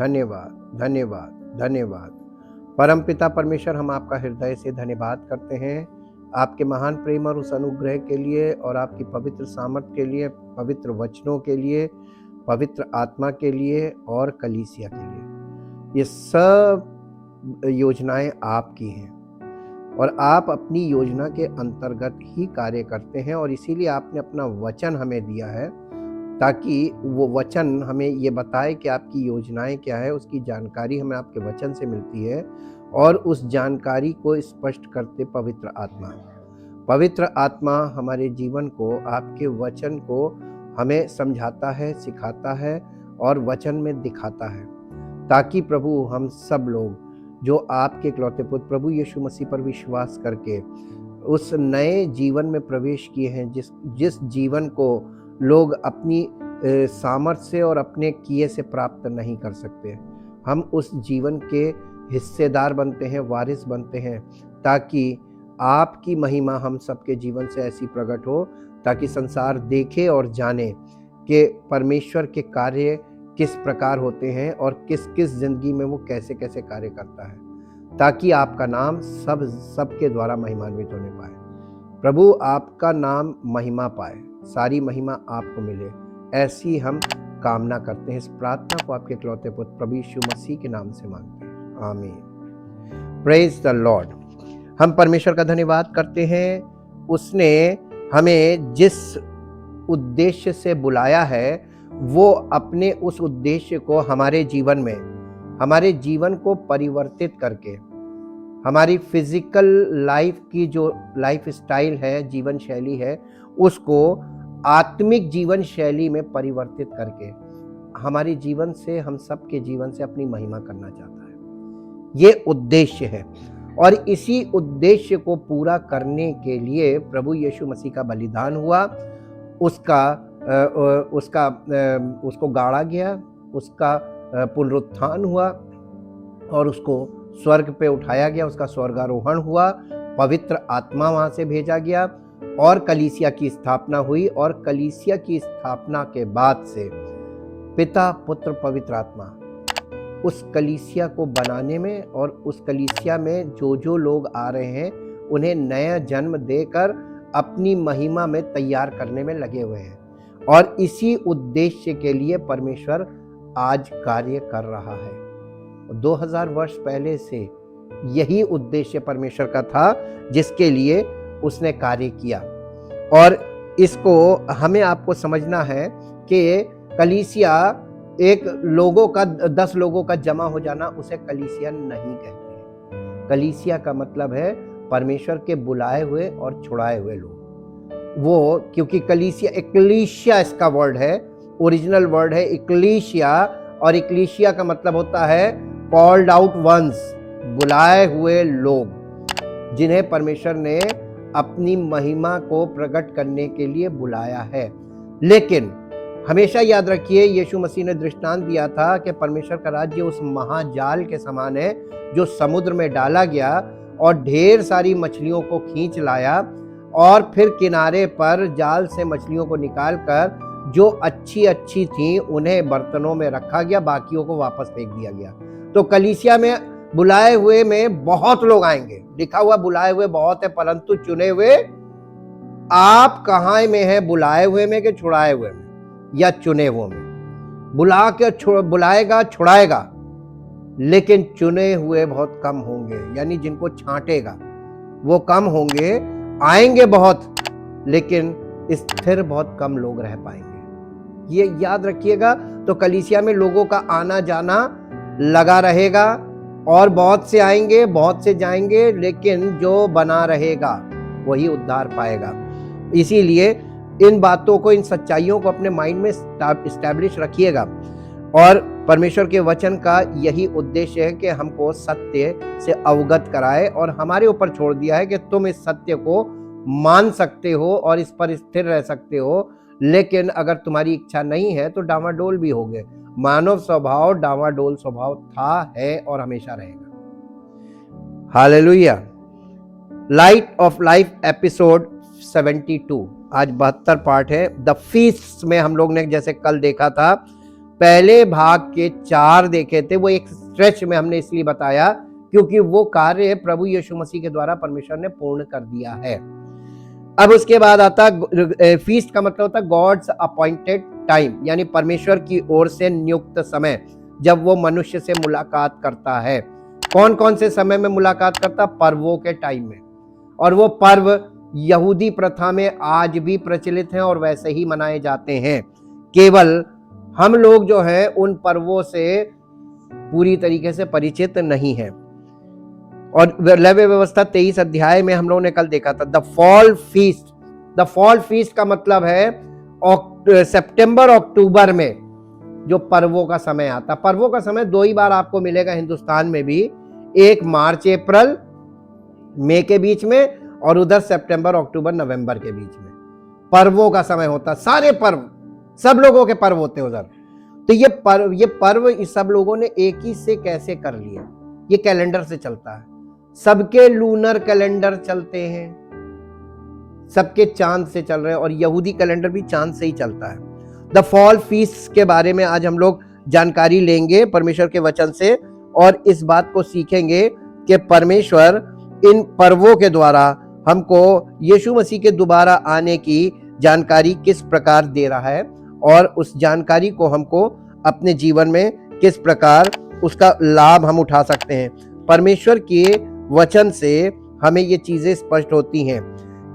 धन्यवाद, धन्यवाद, धन्यवाद। परमपिता परमेश्वर, हम आपका हृदय से धन्यवाद करते हैं आपके महान प्रेम और उस अनुग्रह के लिए और आपकी पवित्र सामर्थ के लिए, पवित्र वचनों के लिए, पवित्र आत्मा के लिए और कलीसिया के लिए। ये सब योजनाएं आपकी हैं और आप अपनी योजना के अंतर्गत ही कार्य करते हैं और इसीलिए आपने अपना वचन हमें दिया है ताकि वो वचन हमें ये बताए कि आपकी योजनाएं क्या है। उसकी जानकारी हमें आपके वचन से मिलती है और उस जानकारी को स्पष्ट करते पवित्र आत्मा हमारे जीवन को, आपके वचन को हमें समझाता है, सिखाता है और वचन में दिखाता है, ताकि प्रभु हम सब लोग जो आपके इकलौते पुत्र प्रभु यीशु मसीह पर विश्वास करके उस नए जीवन में प्रवेश किए हैं, जिस जीवन को लोग अपनी सामर्थ्य से और अपने किए से प्राप्त नहीं कर सकते, हम उस जीवन के हिस्सेदार बनते हैं, वारिस बनते हैं, ताकि आपकी महिमा हम सबके जीवन से ऐसी प्रकट हो ताकि संसार देखे और जाने कि परमेश्वर के कार्य किस प्रकार होते हैं और किस किस जिंदगी में वो कैसे कैसे कार्य करता है, ताकि आपका नाम सबके द्वारा महिमान्वित होने पाए। प्रभु आपका नाम महिमा पाए, सारी महिमा आपको मिले, ऐसी हम कामना करते हैं। इस प्रार्थना को आपके इकलौते पुत्र प्रभु यीशु मसीह के नाम से मांगते हैं, आमीन। Praise the Lord. हम परमेश्वर का धन्यवाद करते हैं, उसने हमें जिस उद्देश्य से बुलाया है वो अपने उस उद्देश्य को हमारे जीवन में, हमारे जीवन को परिवर्तित करके, हमारी फिजिकल लाइफ की जो लाइफ स्टाइल है, जीवन शैली है, उसको आत्मिक जीवन शैली में परिवर्तित करके हमारे जीवन से, हम सबके जीवन से अपनी महिमा करना चाहता है। ये उद्देश्य है और इसी उद्देश्य को पूरा करने के लिए प्रभु यीशु मसीह का बलिदान हुआ, उसको गाड़ा गया, उसका पुनरुत्थान हुआ और उसको स्वर्ग पे उठाया गया, उसका स्वर्गारोहण हुआ, पवित्र आत्मा वहां से भेजा गया और कलीसिया की स्थापना हुई। और कलीसिया की स्थापना के बाद से पिता, पुत्र, पवित्र आत्मा उस कलीसिया को बनाने में और उस कलीसिया में जो लोग आ रहे हैं उन्हें नया जन्म देकर अपनी महिमा में तैयार करने में लगे हुए हैं। और इसी उद्देश्य के लिए परमेश्वर आज कार्य कर रहा है। 2000 वर्ष पहले से यही उद्देश्य परमेश्वर का था जिसके लिए उसने कार्य किया। और इसको हमें आपको समझना है कि कलीसिया एक लोगों का, 10 लोगों का जमा हो जाना, उसे कलीसिया नहीं कहते हैं। कलीसिया का मतलब है परमेश्वर के बुलाए हुए और छुड़ाए हुए लोग। वो क्योंकि कलीसिया, एक्लीशिया इसका वर्ड है, ओरिजिनल वर्ड है एक्लीशिया, और एक्लीशिया का मतलब होता है कॉल्ड आउट वंस, बुलाए हुए लोग जिन्हें परमेश्वर ने अपनी महिमा को प्रकट करने के लिए बुलाया है। लेकिन हमेशा याद रखिए, यीशु मसीह ने दृष्टांत दिया था कि परमेश्वर का राज्य उस महाजाल के समान है जो समुद्र में डाला गया और ढेर सारी मछलियों को खींच लाया और फिर किनारे पर जाल से मछलियों को निकालकर जो अच्छी अच्छी थी उन्हें बर्तनों में रखा गया, बाकियों को वापस फेंक दिया गया। तो कलीसिया में बुलाए हुए में बहुत लोग आएंगे, लिखा हुआ बुलाए हुए बहुत है, परंतु चुने हुए आप कहाँ में है? बुलाए हुए में कि छुड़ाए हुए में या चुने हुए में? बुला के बुलाएगा, छुड़ाएगा, लेकिन चुने हुए बहुत कम होंगे, यानी जिनको छांटेगा वो कम होंगे। आएंगे बहुत, लेकिन स्थिर बहुत कम लोग रह पाएंगे। ये याद रखिएगा। तो कलीसिया में लोगों का आना जाना लगा रहेगा और बहुत से आएंगे, बहुत से जाएंगे, लेकिन जो बना रहेगा वही उद्धार पाएगा। इसीलिए इन बातों को, इन सच्चाइयों को अपने माइंड में एस्टैब्लिश रखिएगा। और परमेश्वर के वचन का यही उद्देश्य है कि हमको सत्य से अवगत कराए और हमारे ऊपर छोड़ दिया है कि तुम इस सत्य को मान सकते हो और इस पर स्थिर रह सकते हो, लेकिन अगर तुम्हारी इच्छा नहीं है तो डामाडोल भी होगे। मानव स्वभाव डामाडोल स्वभाव था, है और हमेशा रहेगा। Hallelujah. Light of life episode 72, आज 72 पार्ट है। द फीस्ट में हम लोग ने जैसे कल देखा था पहले भाग के 4 देखे थे, वो एक स्ट्रेच में हमने इसलिए बताया क्योंकि वो कार्य प्रभु यीशु मसीह के द्वारा परमेश्वर ने पूर्ण कर दिया है। अब उसके बाद आता फीस्ट का मतलब होता है गॉड्स अपॉइंटेड टाइम, यानी परमेश्वर की ओर से नियुक्त समय, जब वो मनुष्य से मुलाकात करता है। कौन कौन से समय में मुलाकात करता? पर्वों के टाइम में। और वो पर्व यहूदी प्रथा में आज भी प्रचलित हैं और वैसे ही मनाए जाते हैं। केवल हम लोग जो है उन पर्वों से पूरी तरीके से परिचित नहीं है। और लेवी व्यवस्था 23 अध्याय में हम लोगों ने कल देखा था the fall feast. The fall feast का मतलब है सितंबर अक्टूबर में जो पर्वों का समय आता। पर्वों का समय 2 ही बार आपको मिलेगा हिंदुस्तान में भी, एक मार्च अप्रैल मई के बीच में, और उधर सितंबर अक्टूबर नवंबर के बीच में पर्वों का समय होता। सारे पर्व, सब लोगों के पर्व होते उधर। तो ये पर्व इस सब लोगों ने एक ही से कैसे कर लिया? ये कैलेंडर से चलता है, सबके लूनर कैलेंडर चलते हैं, सबके चांद से चल रहे हैं, और यहूदी कैलेंडर भी चांद से ही चलता है। द फॉल फीस्ट के बारे में आज हम लोग जानकारी लेंगे परमेश्वर के वचन से, और इस बात को सीखेंगे कि परमेश्वर इन पर्वों के द्वारा हमको यीशु मसीह के दोबारा आने की जानकारी किस प्रकार दे रहा है, और उस जानकारी को हमको अपने जीवन में किस प्रकार उसका लाभ हम उठा सकते हैं। परमेश्वर के वचन से हमें ये चीजें स्पष्ट होती हैं।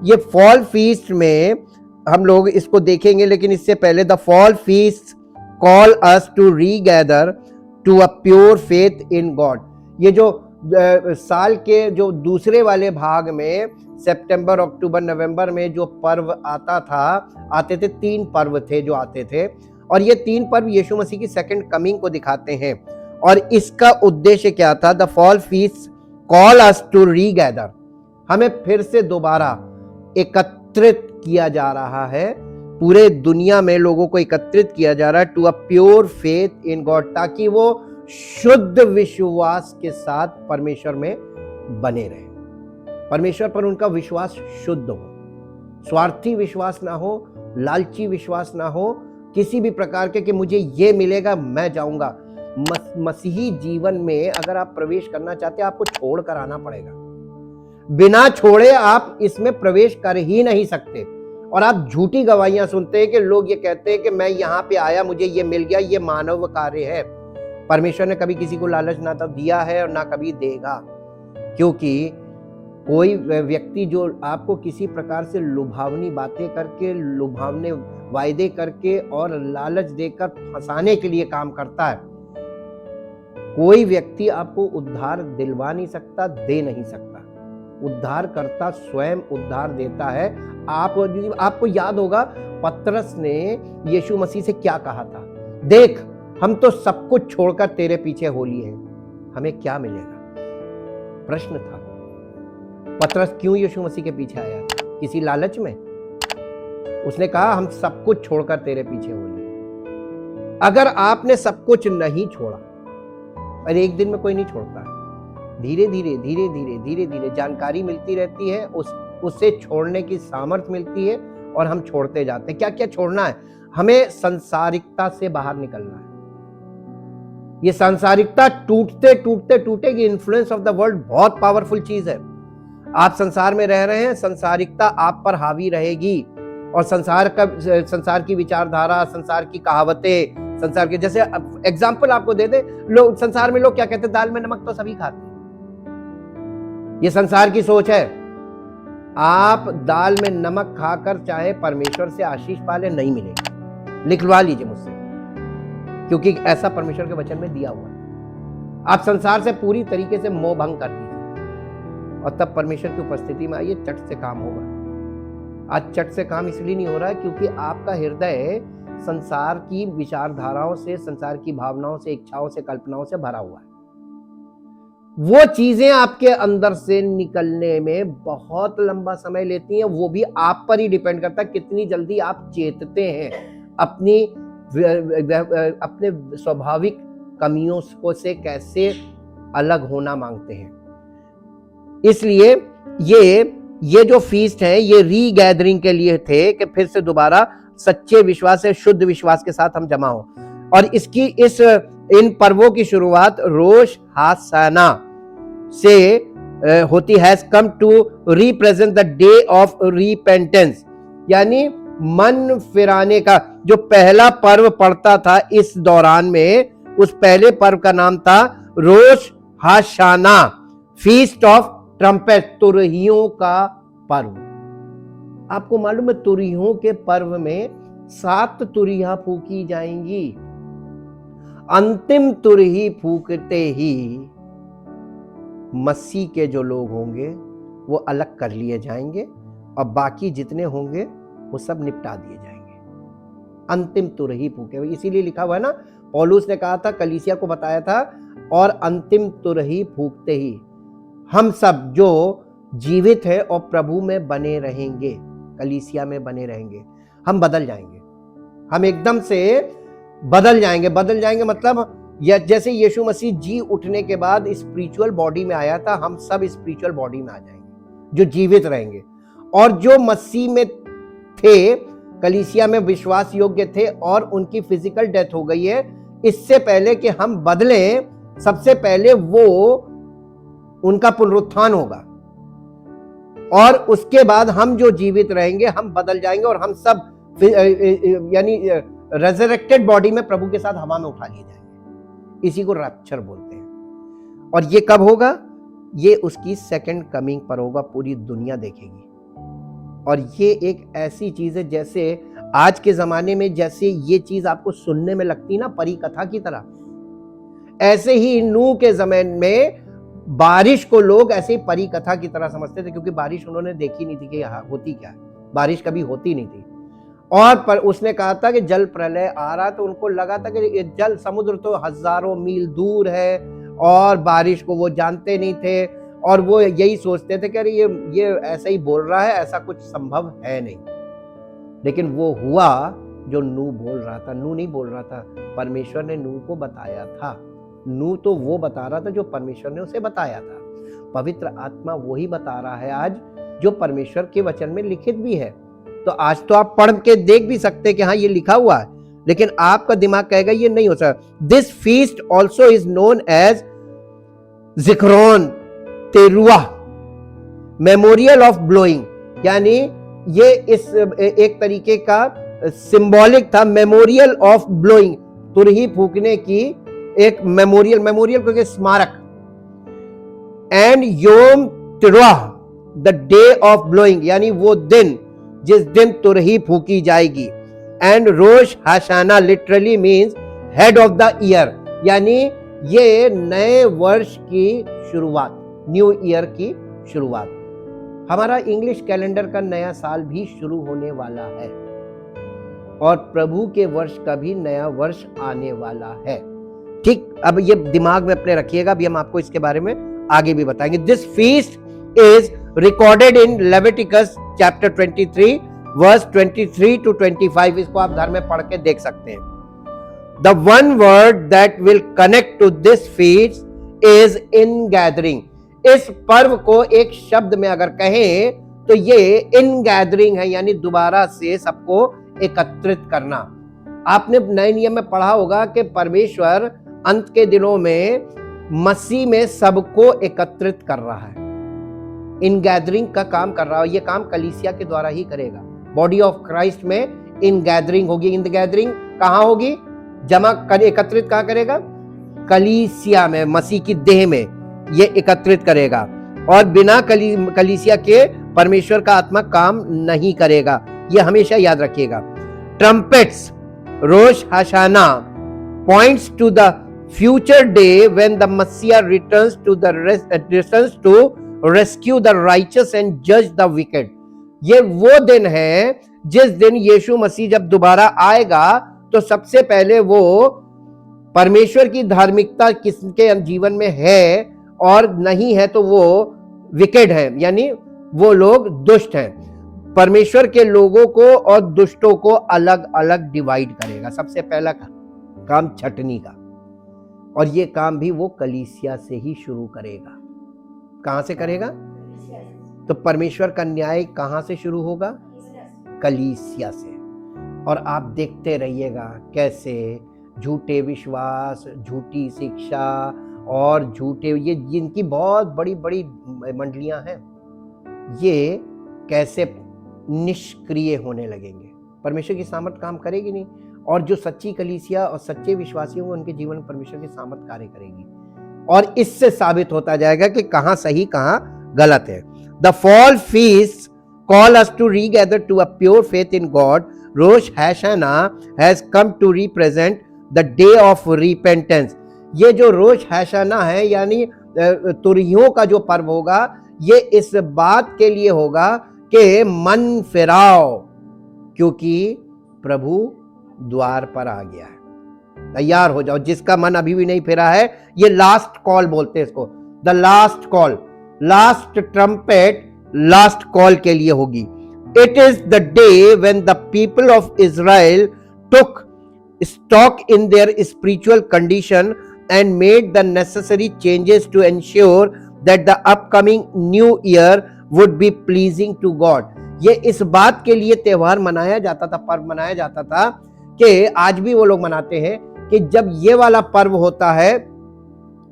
ये फॉल फीस्ट में हम लोग इसको देखेंगे, लेकिन इससे पहले the fall feast call us to regather to a pure faith in God. ये जो साल के जो दूसरे वाले भाग में सितंबर अक्टूबर नवंबर में जो पर्व आते थे, 3 पर्व थे जो आते थे, और ये 3 पर्व यीशु मसीह की सेकंड कमिंग को दिखाते हैं। और इसका उद्देश्य क्या था? The fall feast call us to regather, हमें फिर से दोबारा एकत्रित किया जा रहा है, पूरे दुनिया में लोगों को एकत्रित किया जा रहा है to a pure faith in God, ताकि वो शुद्ध विश्वास के साथ परमेश्वर में बने रहे। परमेश्वर पर उनका विश्वास शुद्ध हो, स्वार्थी विश्वास ना हो, लालची विश्वास ना हो, किसी भी प्रकार के कि मुझे ये मिलेगा मैं जाऊंगा। मसीही जीवन में अगर आप प्रवेश करना चाहते हैं, आपको छोड़ कर आना पड़ेगा। बिना छोड़े आप इसमें प्रवेश कर ही नहीं सकते। और आप झूठी गवाहियां सुनते हैं कि लोग ये कहते हैं कि मैं यहाँ पे आया, मुझे ये मिल गया, ये मानव कार्य है। परमेश्वर ने कभी किसी को लालच ना तो दिया है और ना कभी देगा, क्योंकि कोई व्यक्ति जो आपको किसी प्रकार से लुभावनी बातें करके, लुभावने वायदे करके और लालच देकर फंसाने के लिए काम करता है, कोई व्यक्ति आपको उद्धार दिलवा नहीं सकता, दे नहीं सकता। उद्धार करता स्वयं उद्धार देता है। आपको याद होगा पतरस ने यीशु मसीह से क्या कहा था? देख, हम तो सब कुछ छोड़कर तेरे पीछे हो लिए हैं, हमें क्या मिलेगा? प्रश्न था। पतरस क्यों यीशु मसीह के पीछे आया? किसी लालच में? उसने कहा हम सब कुछ छोड़कर तेरे पीछे हो लिए। अगर आपने सब कुछ नहीं छोड़ा, और एक दिन में कोई नहीं छोड़ता है, धीरे धीरे जानकारी मिलती रहती है, उससे छोड़ने की सामर्थ्य मिलती है और हम छोड़ते जाते हैं। क्या क्या छोड़ना है? हमें संसारिकता से बाहर निकलना है। ये सांसारिकता टूटेगी। इन्फ्लुएंस ऑफ द वर्ल्ड बहुत पावरफुल चीज है। आप संसार में रह रहे हैं, संसारिकता आप पर हावी रहेगी, और संसार की विचारधारा, संसार की कहावतें, संसार के, जैसे एग्जाम्पल आपको दे दे, लोग संसार में लोग क्या कहते हैं? दाल में नमक तो सभी खाते हैं। ये संसार की सोच है। आप दाल में नमक खाकर चाहे परमेश्वर से आशीष पाले, नहीं मिलेगी। लिखवा लीजिए मुझसे, क्योंकि ऐसा परमेश्वर के वचन में दिया हुआ है। आप संसार से पूरी तरीके से मोह भंग कर दीजिए, और तब परमेश्वर की उपस्थिति में आइए, चट से काम होगा। आज चट से काम इसलिए नहीं हो रहा है क्योंकि आपका हृदय संसार की विचारधाराओं से, संसार की भावनाओं से, इच्छाओं से, कल्पनाओं से भरा हुआ है। वो चीजें आपके अंदर से निकलने में बहुत लंबा समय लेती हैं। वो भी आप पर ही डिपेंड करता है कितनी जल्दी आप चेतते हैं, अपने स्वाभाविक कमियों से कैसे अलग होना मांगते हैं। इसलिए ये जो फीस्ट है, ये रीगैदरिंग के लिए थे कि फिर से दोबारा सच्चे विश्वास से, शुद्ध विश्वास के साथ हम जमा हो। और इन पर्वों की शुरुआत रोश हाशाना से होती has come to represent the day of repentance, यानी मन फिराने का जो पहला पर्व पड़ता था इस दौरान में, उस पहले पर्व का नाम था रोश हाशाना, फीस्ट ऑफ ट्रम्पेट, तुरहियों का पर्व। आपको मालूम है तुरहियों के पर्व में 7 तुरहियां फूकी जाएंगी। अंतिम तुरही फूकते ही मसीह के जो लोग होंगे वो अलग कर लिए जाएंगे और बाकी जितने होंगे वो सब निपटा दिए जाएंगे। अंतिम तुरही फूके, इसीलिए लिखा हुआ है ना, पौलुस ने कहा था, कलीसिया को बताया था, और अंतिम तुरही फूकते ही हम सब जो जीवित है और प्रभु में बने रहेंगे, कलीसिया में बने रहेंगे, हम बदल जाएंगे। हम एकदम से बदल जाएंगे। बदल जाएंगे मतलब जैसे यीशु मसीह जी उठने के बाद स्पिरिचुअल बॉडी में आया था, हम सब स्पिरिचुअल बॉडी में आ जाएंगे जो जीवित रहेंगे। और जो मसीह में थे, कलीसिया में विश्वास योग्य थे और उनकी फिजिकल डेथ हो गई है, इससे पहले कि हम बदलें, सबसे पहले वो उनका पुनरुत्थान होगा और उसके बाद हम जो जीवित रहेंगे हम बदल जाएंगे और हम सब यानी रेजरेक्टेड बॉडी में प्रभु के साथ हवा में उठा लिए जाएंगे। इसी को रैप्चर बोलते हैं। और ये कब होगा? ये उसकी सेकंड कमिंग पर होगा, पूरी दुनिया देखेगी। और ये एक ऐसी चीज है, जैसे आज के जमाने में जैसे ये चीज आपको सुनने में लगती ना परी कथा की तरह, ऐसे ही नूह के जमाने में बारिश को लोग ऐसे ही परी कथा की तरह समझते थे, क्योंकि बारिश उन्होंने देखी नहीं थी कि यहाँ होती क्या है, बारिश कभी होती नहीं थी। और पर उसने कहा था कि जल प्रलय आ रहा, तो उनको लगा था कि जल समुद्र तो हजारों मील दूर है और बारिश को वो जानते नहीं थे, और वो यही सोचते थे कि अरे ये ऐसा ही बोल रहा है, ऐसा कुछ संभव है नहीं। लेकिन वो हुआ जो नूह बोल रहा था। नूह नहीं बोल रहा था, परमेश्वर ने नूह को बताया था। नूह तो वो बता रहा था जो परमेश्वर ने उसे बताया था। पवित्र आत्मा वही बता रहा है आज जो परमेश्वर के वचन में लिखित भी है। तो आज तो आप पढ़ के देख भी सकते हैं कि हाँ ये लिखा हुआ है, लेकिन आपका दिमाग कहेगा ये नहीं हो सकता। This feast also is known as Zikhron Teruah, memorial of blowing, यानी ये इस एक तरीके का सिंबॉलिक था, मेमोरियल ऑफ ब्लोइंग, तुरही फूकने की एक मेमोरियल क्योंकि स्मारक। And Yom Teruah, the day of blowing, यानी वो दिन जिस दिन तुरही फूकी जाएगी। And Rosh Hashanah literally means head of the year, यानी ये नए वर्ष की शुरुआत, न्यू ईयर की शुरुआत। हमारा इंग्लिश कैलेंडर का नया साल भी शुरू होने वाला है और प्रभु के वर्ष का भी नया वर्ष आने वाला है। ठीक, अब ये दिमाग में अपने रखिएगा, अभी हम आपको इसके बारे में आगे भी बताएंगे। This feast is recorded in Leviticus chapter 23 verse 23 to 25। इसको आप घर में पढ़ के देख सकते हैं। The one word that will connect to this feast is in gathering. इस पर्व को एक शब्द में अगर कहें तो ये इन गैदरिंग है, यानी दोबारा से सबको एकत्रित करना। आपने नए नियम में पढ़ा होगा कि परमेश्वर अंत के दिनों में मसीह में सबको एकत्रित कर रहा है, इन गैदरिंग का काम कर रहा है। ये काम कलीसिया के द्वारा ही करेगा। बॉडी ऑफ क्राइस्ट में इन गैदरिंग होगी। इन गैदरिंग कहां होगी? जमा कर, एकत्रित कहां करेगा? कलीसिया में, मसीह की देह में ये एकत्रित करेगा। और बिना कलीसिया के परमेश्वर का आत्मा काम नहीं करेगा, ये हमेशा याद रखिएगा। Trumpets, Rosh Hashanah points to the future day when the Messiah returns to rescue the righteous and judge the wicked। ये वो दिन है जिस दिन यीशु मसीह जब दोबारा आएगा तो सबसे पहले वो परमेश्वर की धार्मिकता किसके जीवन में है और नहीं है तो वो विकेड है, यानी वो लोग दुष्ट हैं। परमेश्वर के लोगों को और दुष्टों को अलग अलग डिवाइड करेगा। सबसे पहला काम छटनी का, और ये काम भी वो कलीसिया से ही शुरू करेगा। कहां से करेगा? तो परमेश्वर का न्याय कहां से शुरू होगा? कलीसिया से। और आप देखते रहिएगा कैसे झूठे विश्वास, झूठी शिक्षा और झूठे ये जिनकी बहुत बड़ी बड़ी मंडलियां हैं, ये कैसे निष्क्रिय होने लगेंगे। परमेश्वर की सामर्थ काम करेगी नहीं, और जो सच्ची कलीसिया और सच्चे विश्वासी होंगे उनके जीवन में परमेश्वर की सामर्थ कार्य करेगी, और इससे साबित होता जाएगा कि कहां सही कहां गलत है। The fall feast call us to regather to a pure faith in God. Rosh Hashanah has come to represent the day of repentance. ये जो रोश हैशाना है यानी तुरहियों का जो पर्व होगा, ये इस बात के लिए होगा कि मन फिराओ, क्योंकि प्रभु द्वार पर आ गया है। तैयार हो जाओ। जिसका मन अभी भी नहीं फिरा है, ये लास्ट कॉल बोलते हैं इसको, the last call, last trumpet last call के लिए होगी। It is the day when the people of Israel took stock in their spiritual condition and made the necessary changes to ensure that the upcoming new year would be pleasing to God। ये इस बात के लिए त्योहार मनाया जाता था, पर्व मनाया जाता था कि आज भी वो लोग मनाते हैं कि जब ये वाला पर्व होता है,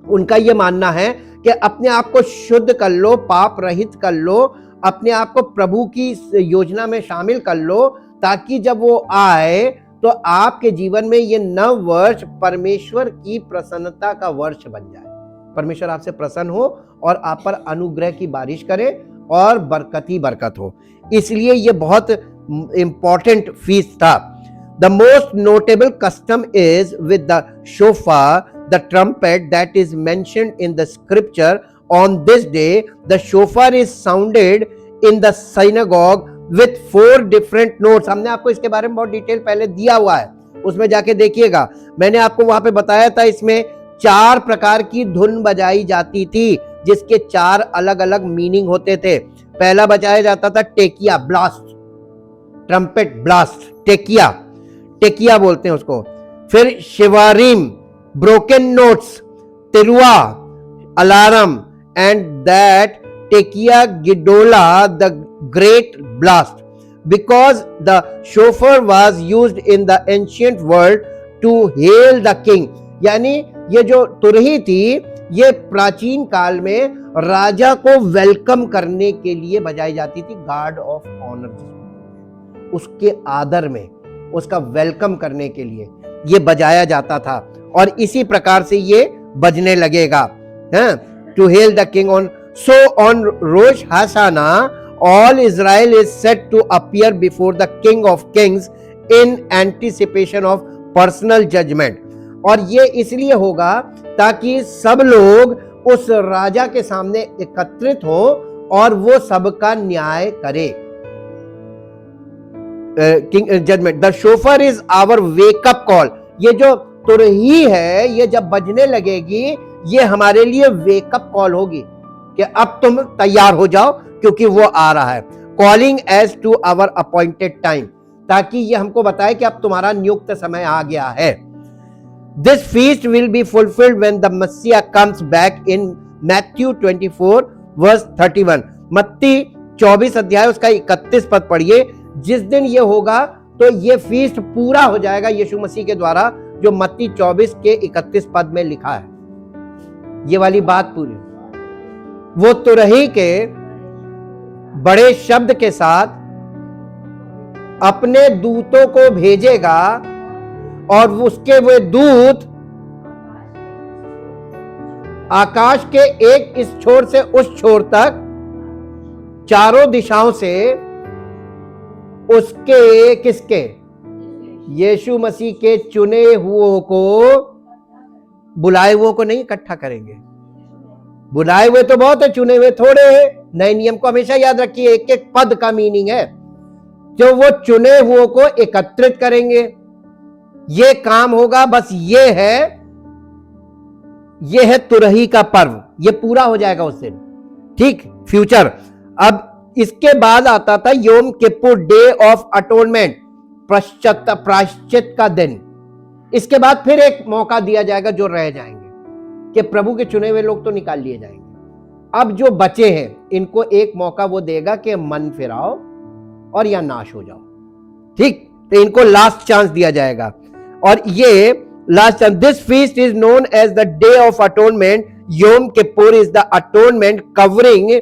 उनका ये मानना है कि अपने आप को शुद्ध कर लो, पाप रहित कर लो, अपने आप को प्रभु की योजना में शामिल कर लो, ताकि जब वो आए तो आपके जीवन में ये नव वर्ष परमेश्वर की प्रसन्नता का वर्ष बन जाए। परमेश्वर आपसे प्रसन्न हो और आप पर अनुग्रह की बारिश करे और बरकत ही बरकत हो। इसलिए ये बहुत इंपॉर्टेंट फीस्ट था। The most notable custom is with the sofa, the trumpet that is mentioned in the scripture. On this day the shofar is sounded in the synagogue with 4 different notes। हमने आपको इसके बारे में बहुत detail पहले दिया हुआ है, उसमें जाके देखिएगा। मैंने आपको वहां पे बताया था इसमें 4 प्रकार की धुन बजाई जाती थी, जिसके 4 अलग अलग मीनिंग होते थे। पहला बजाया जाता था Tekiah blast, trumpet blast, Tekiah, Tekiah बोलते हैं उसको। फिर Shevarim, broken notes, Teruah, alarm, and that Tekiah Gedolah the great blast, because the shofar was used in the ancient world to hail the king। यानी ये जो तुरही थी, ये प्राचीन काल में राजा को वेलकम करने के लिए बजाई जाती थी। गार्ड ऑफ ऑनर, उसके आदर में, उसका वेलकम करने के लिए ये बजाया जाता था, और इसी प्रकार से ये बजने लगेगा, to hail the king. On so on Rosh Hashanah all Israel is set to appear before the King of Kings in anticipation of personal judgment। और ये इसलिए होगा ताकि सब लोग उस राजा के सामने एकत्रित हो और वो सबका न्याय करे। King judgement, the shofar is our wake up call. ये जो तुरही है, ये जब बजने लगेगी, ये हमारे लिए वेकअप कॉल होगी कि अब तुम तैयार हो जाओ, क्योंकि वो आ रहा है। Calling as to our appointed time, ताकि ये हमको बताए कि अब तुम्हारा नियुक्त समय आ गया है। This feast will be fulfilled when the messiah comes back in Matthew 24 verse 31। मत्ती 24 अध्याय उसका 31 पद पढ़िए। जिस दिन ये होगा तो ये फीस्ट पूरा हो जाएगा यीशु मसीह के द्वारा, जो मत्ती 24 के 31 पद में लिखा है। ये वाली बात पूरी, वो तुरही के बड़े शब्द के साथ अपने दूतों को भेजेगा, और उसके वे दूत आकाश के एक इस छोर से उस छोर तक, चारों दिशाओं से उसके किसके, यीशु मसीह के चुने हुओं को, बुलाए हुओं को नहीं इकट्ठा करेंगे। बुलाए हुए तो बहुत है, चुने हुए थोड़े हैं। नए नियम को हमेशा याद रखिए, एक एक पद का मीनिंग है। जो वो चुने हुओं को एकत्रित करेंगे, ये काम होगा। बस ये है तुरही का पर्व, ये पूरा हो जाएगा उस दिन, ठीक, फ्यूचर। अब इसके बाद आता था योम किपुर, डे ऑफ अटोनमेंट, प्रायश्चित का दिन। इसके बाद फिर एक मौका दिया जाएगा जो रह जाएंगे, कि प्रभु के चुने हुए लोग तो निकाल लिए जाएंगे। अब जो बचे हैं, इनको एक मौका वो देगा कि मन फिराओ और या नाश हो जाओ, ठीक। तो इनको लास्ट चांस दिया जाएगा। और ये Last time, this feast is known as the Day of Atonement. Yom Kippur is the atonement covering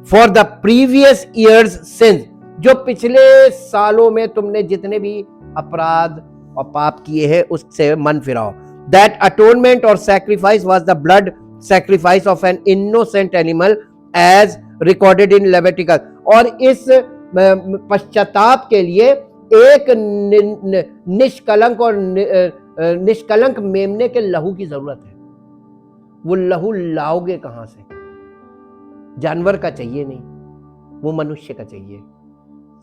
for the previous year's sins. जो पिछले सालों में तुमने जितने भी अपराध और पाप किए हैं उससे मन फिराओ. That atonement or sacrifice was the blood sacrifice of an innocent animal as recorded in Leviticus. और इस पश्चाताप के लिए एक निष्कलंक और निष्कलंक मेमने के लहू की जरूरत है. वो लहू लाओगे कहां से? जानवर का चाहिए नहीं, वो मनुष्य का चाहिए.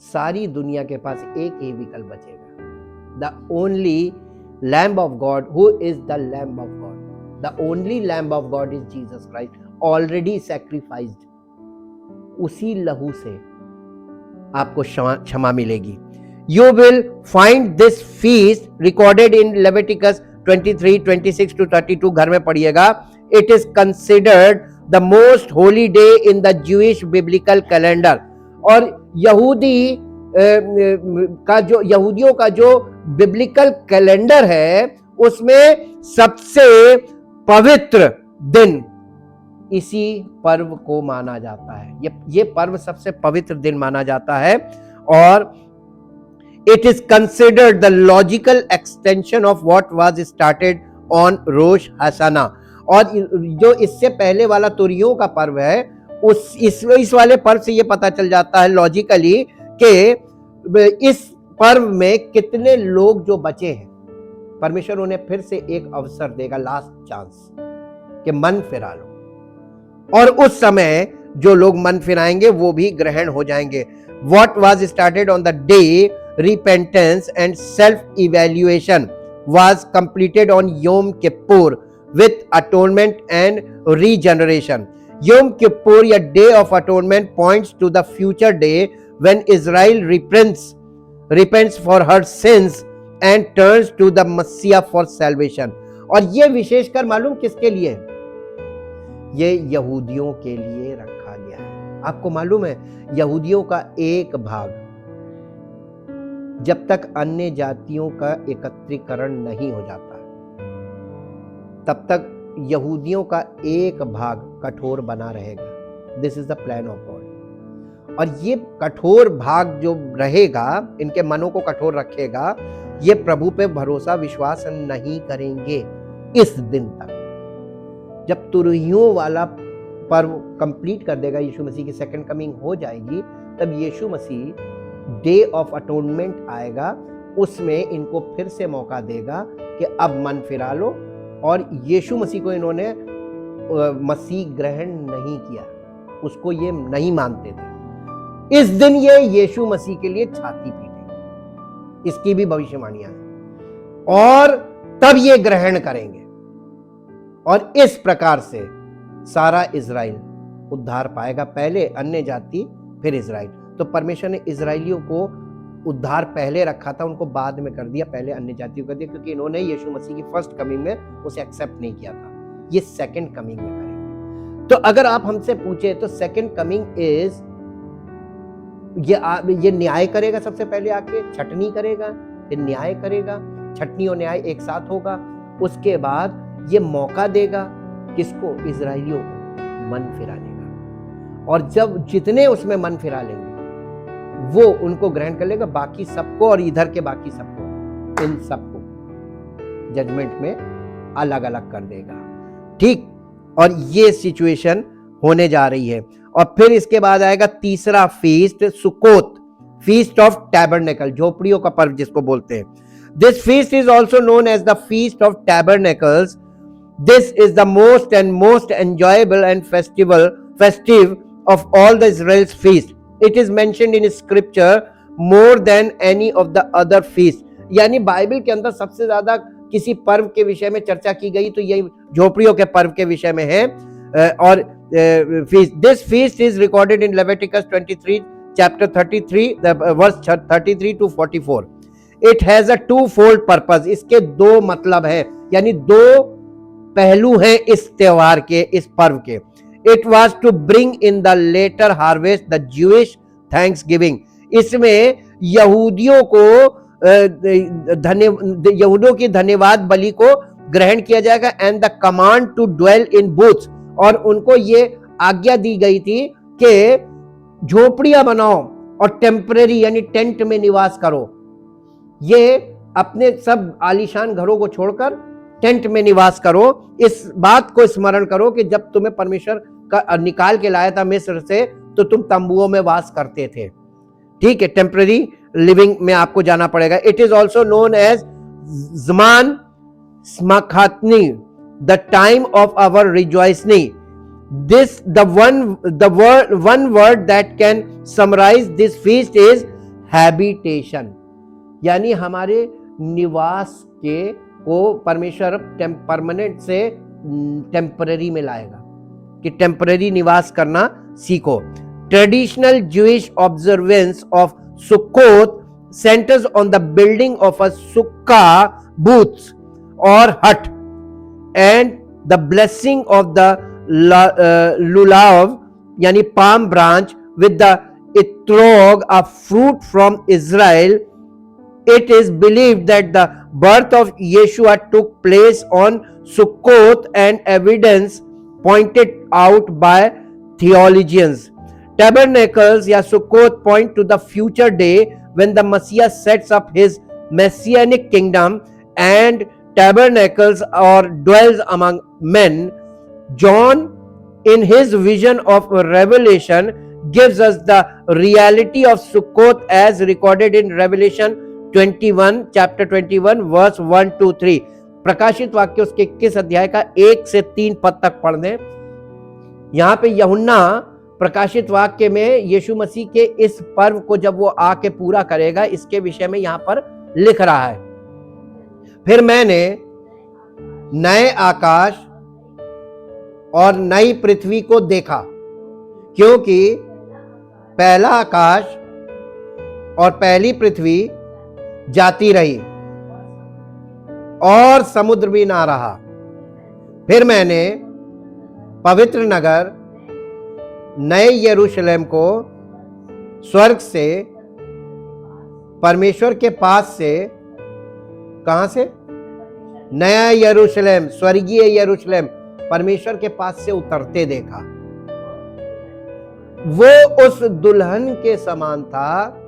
सारी दुनिया के पास एक ही विकल्प बचेगा. The only Lamb of God, who is the Lamb of God? The only Lamb of God is Jesus Christ, already sacrificed. उसी लहू से आपको क्षमा मिलेगी. You will find this feast recorded in Leviticus 23, 26 to 32. घर में पढ़िएगा. It is considered the most holy day in the Jewish biblical calendar. और यहूदियों का जो बिब्लिकल कैलेंडर है उसमें सबसे पवित्र दिन इसी पर्व को माना जाता है. ये पर्व सबसे पवित्र दिन माना जाता है. और it is considered the logical extension of what was started on Rosh Hashanah. और जो इससे पहले वाला तुरियों का पर्व है इस वाले पर्व से ये पता चल जाता है लॉजिकली कि इस पर्व में कितने लोग जो बचे हैं, परमेश्वर उन्हें फिर से एक अवसर देगा, लास्ट चांस, कि मन फिरा लो. और उस समय जो लोग मन फिराएंगे वो भी ग्रहण हो जाएंगे. What was started on the day repentance and self-evaluation was completed on Yom Kippur with atonement and regeneration. Yom Kippur, a day of atonement, points to the future day when Israel repents for her sins and turns to the Messiah for salvation. और ये विशेषकर मालूम किसके लिए है? ये यहूदियों के लिए रखा गया है. आपको मालूम है यहूदियों का एक भाग जब तक अन्य जातियों का एकत्रीकरण नहीं हो जाता तब तक यहूदियों का एक भाग कठोर बना रहेगा. This is the plan of God. और ये कठोर भाग जो रहेगा, इनके मनों को कठोर रखेगा, ये प्रभु पे भरोसा विश्वास नहीं करेंगे इस दिन तक. जब तुरहियों वाला पर्व कंप्लीट कर देगा, यीशु मसीह की सेकंड कमिंग हो जाएगी, तब यीशु मसीह डे ऑफ अटोनमेंट आएगा. उसमें इनको फिर से मौका देगा कि अब मन फिरा लो. और यीशु मसीह को इन्होंने मसीह ग्रहण नहीं किया, उसको ये नहीं मानते थे. इस दिन ये यीशु मसीह के लिए छाती पीटेंगे, इसकी भी भविष्यवाणियां हैं. और तब ये ग्रहण करेंगे. और इस प्रकार से सारा इजराइल उद्धार पाएगा. पहले अन्य जाति फिर इजराइल. तो परमेश्वर ने इजराइलियों को उद्धार पहले रखा था, उनको बाद में कर दिया, पहले अन्य जातियों कर दिया, क्योंकि इन्होंने यीशु मसीह की फर्स्ट कमिंग में उसे एक्सेप्ट नहीं किया था. ये सेकंड कमिंग में करेंगे. तो अगर आप हमसे पूछे तो सेकंड कमिंग इज ये न्याय करेगा. सबसे पहले आके छटनी करेगा, फिर न्याय करेगा. छटनी और न्याय एक साथ होगा. उसके बाद ये मौका देगा किसको? इजराइलियों को मन फिराने का. और जब जितने उसमें मन फिरा लेंगे वो उनको ग्रहण कर लेगा. बाकी सबको और इधर के बाकी सबको, इन सबको जजमेंट में अलग अलग कर देगा. ठीक. और ये सिचुएशन होने जा रही है. और फिर इसके बाद आएगा तीसरा feast, Sukkot, feast of tabernacle, झोपड़ियों का पर्व जिसको बोलते हैं. This feast is also known as the feast of tabernacles. This is the most and most enjoyable and festive of all the Israel's feast. It is mentioned in scripture more than any of the other feasts. यानी Bible के अंदर सबसे ज्यादा किसी पर्व के विषय में चर्चा की गई तो ये झोपड़ियों के पर्व के विषय में है. और this feast is recorded in Leviticus 23 chapter 33 verse 33 to 44. It has a two-fold purpose. इसके दो मतलब है, यानी दो पहलू हैं इस त्योहार के, इस पर्व के. It was to bring in the later harvest the Jewish thanksgiving. इसमें यहूदियों को यहूदियों की धन्यवाद बलि को ग्रहण किया जाएगा। And the command to dwell in booths, और उनको ये आज्ञा दी गई थी कि झोपड़ियां बनाओ और टेम्परेरी यानी टेंट में निवास करो। ये अपने सब आलीशान घरों को छोड़कर टेंट में निवास करो। इस बात को स्मरण करो कि जब तुम्हें परमेश्वर का निकाल के लाया था मिस्र से, तो तुम तंबुओं में वास करते थे। ठीक है, टेम्पररी लिविंग में आपको जाना पड़ेगा। It is also known as ज़मान स्मखातनी, the time of our rejoicing. This one word that can summarise this feast is habitation, यानी हमारे निवास के को परमेश्वर परमानेंट से टेम्पररी में लाएगा, कि टेम्पररी निवास करना सीखो। Traditional Jewish observance of Succoth centers on the building of a sukkah booths or hut and the blessing of the lulav yani palm branch with the etrog, a fruit from Israel. It is believed that the birth of Yeshua took place on Sukkot, and evidence pointed out by theologians. Tabernacles या Sukkot point to the future day when the Messiah sets up his messianic kingdom and tabernacles or dwells among men. John, in his vision of Revelation, gives us the reality of Sukkot as recorded in Revelation 21, chapter 21, verse 1 to 3. प्रकाशित वाक्य उसके 21 अध्याय का 1 से 3 पद तक पढ़ दें। यहां पे यूहन्ना प्रकाशित वाक्य में यीशु मसीह के इस पर्व को जब वो आके पूरा करेगा, इसके विषय में यहां पर लिख रहा है। फिर मैंने नए आकाश और नई पृथ्वी को देखा, क्योंकि पहला आकाश और पहली पृथ्वी जाती रही और समुद्र भी ना रहा। फिर मैंने पवित्र नगर नए यरूशलेम को स्वर्ग से, परमेश्वर के पास से, कहां से? नया यरूशलेम, स्वर्गीय यरूशलेम, परमेश्वर के पास से उतरते देखा। वो उस दुल्हन के समान था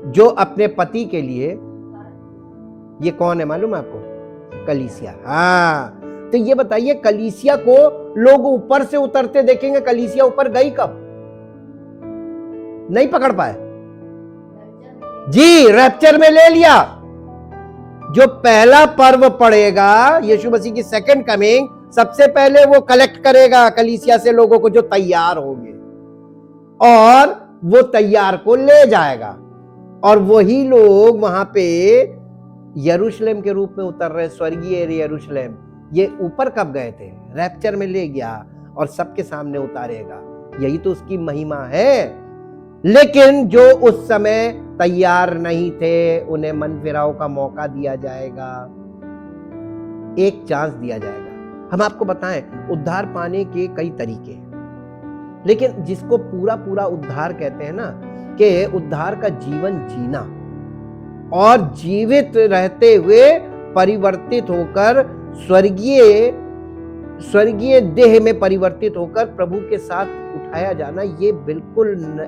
जो अपने पति के लिए, ये कौन है मालूम है आपको? कलीसिया। हाँ, तो ये बताइए, कलीसिया को लोग ऊपर से उतरते देखेंगे, कलीसिया ऊपर गई कब? नहीं पकड़ पाए जी, रैप्चर में ले लिया। जो पहला पर्व पड़ेगा, यीशु मसीह की सेकंड कमिंग, सबसे पहले वो कलेक्ट करेगा कलीसिया से लोगों को जो तैयार होंगे, और वो तैयार को ले जाएगा, और वही लोग वहां पे यरूशलेम के रूप में उतर रहे, स्वर्गीय यरूशलेम। ये ऊपर कब गए थे? रैप्चर में ले गया और सबके सामने उतारेगा। यही तो उसकी महिमा है। लेकिन जो उस समय तैयार नहीं थे, उन्हें मन फिराव का मौका दिया जाएगा, एक चांस दिया जाएगा। हम आपको बताएं, उद्धार पाने के कई तरीके हैं, लेकिन जिसको पूरा पूरा उद्धार कहते हैं ना, कि उद्धार का जीवन जीना और जीवित रहते हुए परिवर्तित होकर स्वर्गीय देह में परिवर्तित होकर प्रभु के साथ उठाया जाना, ये बिल्कुल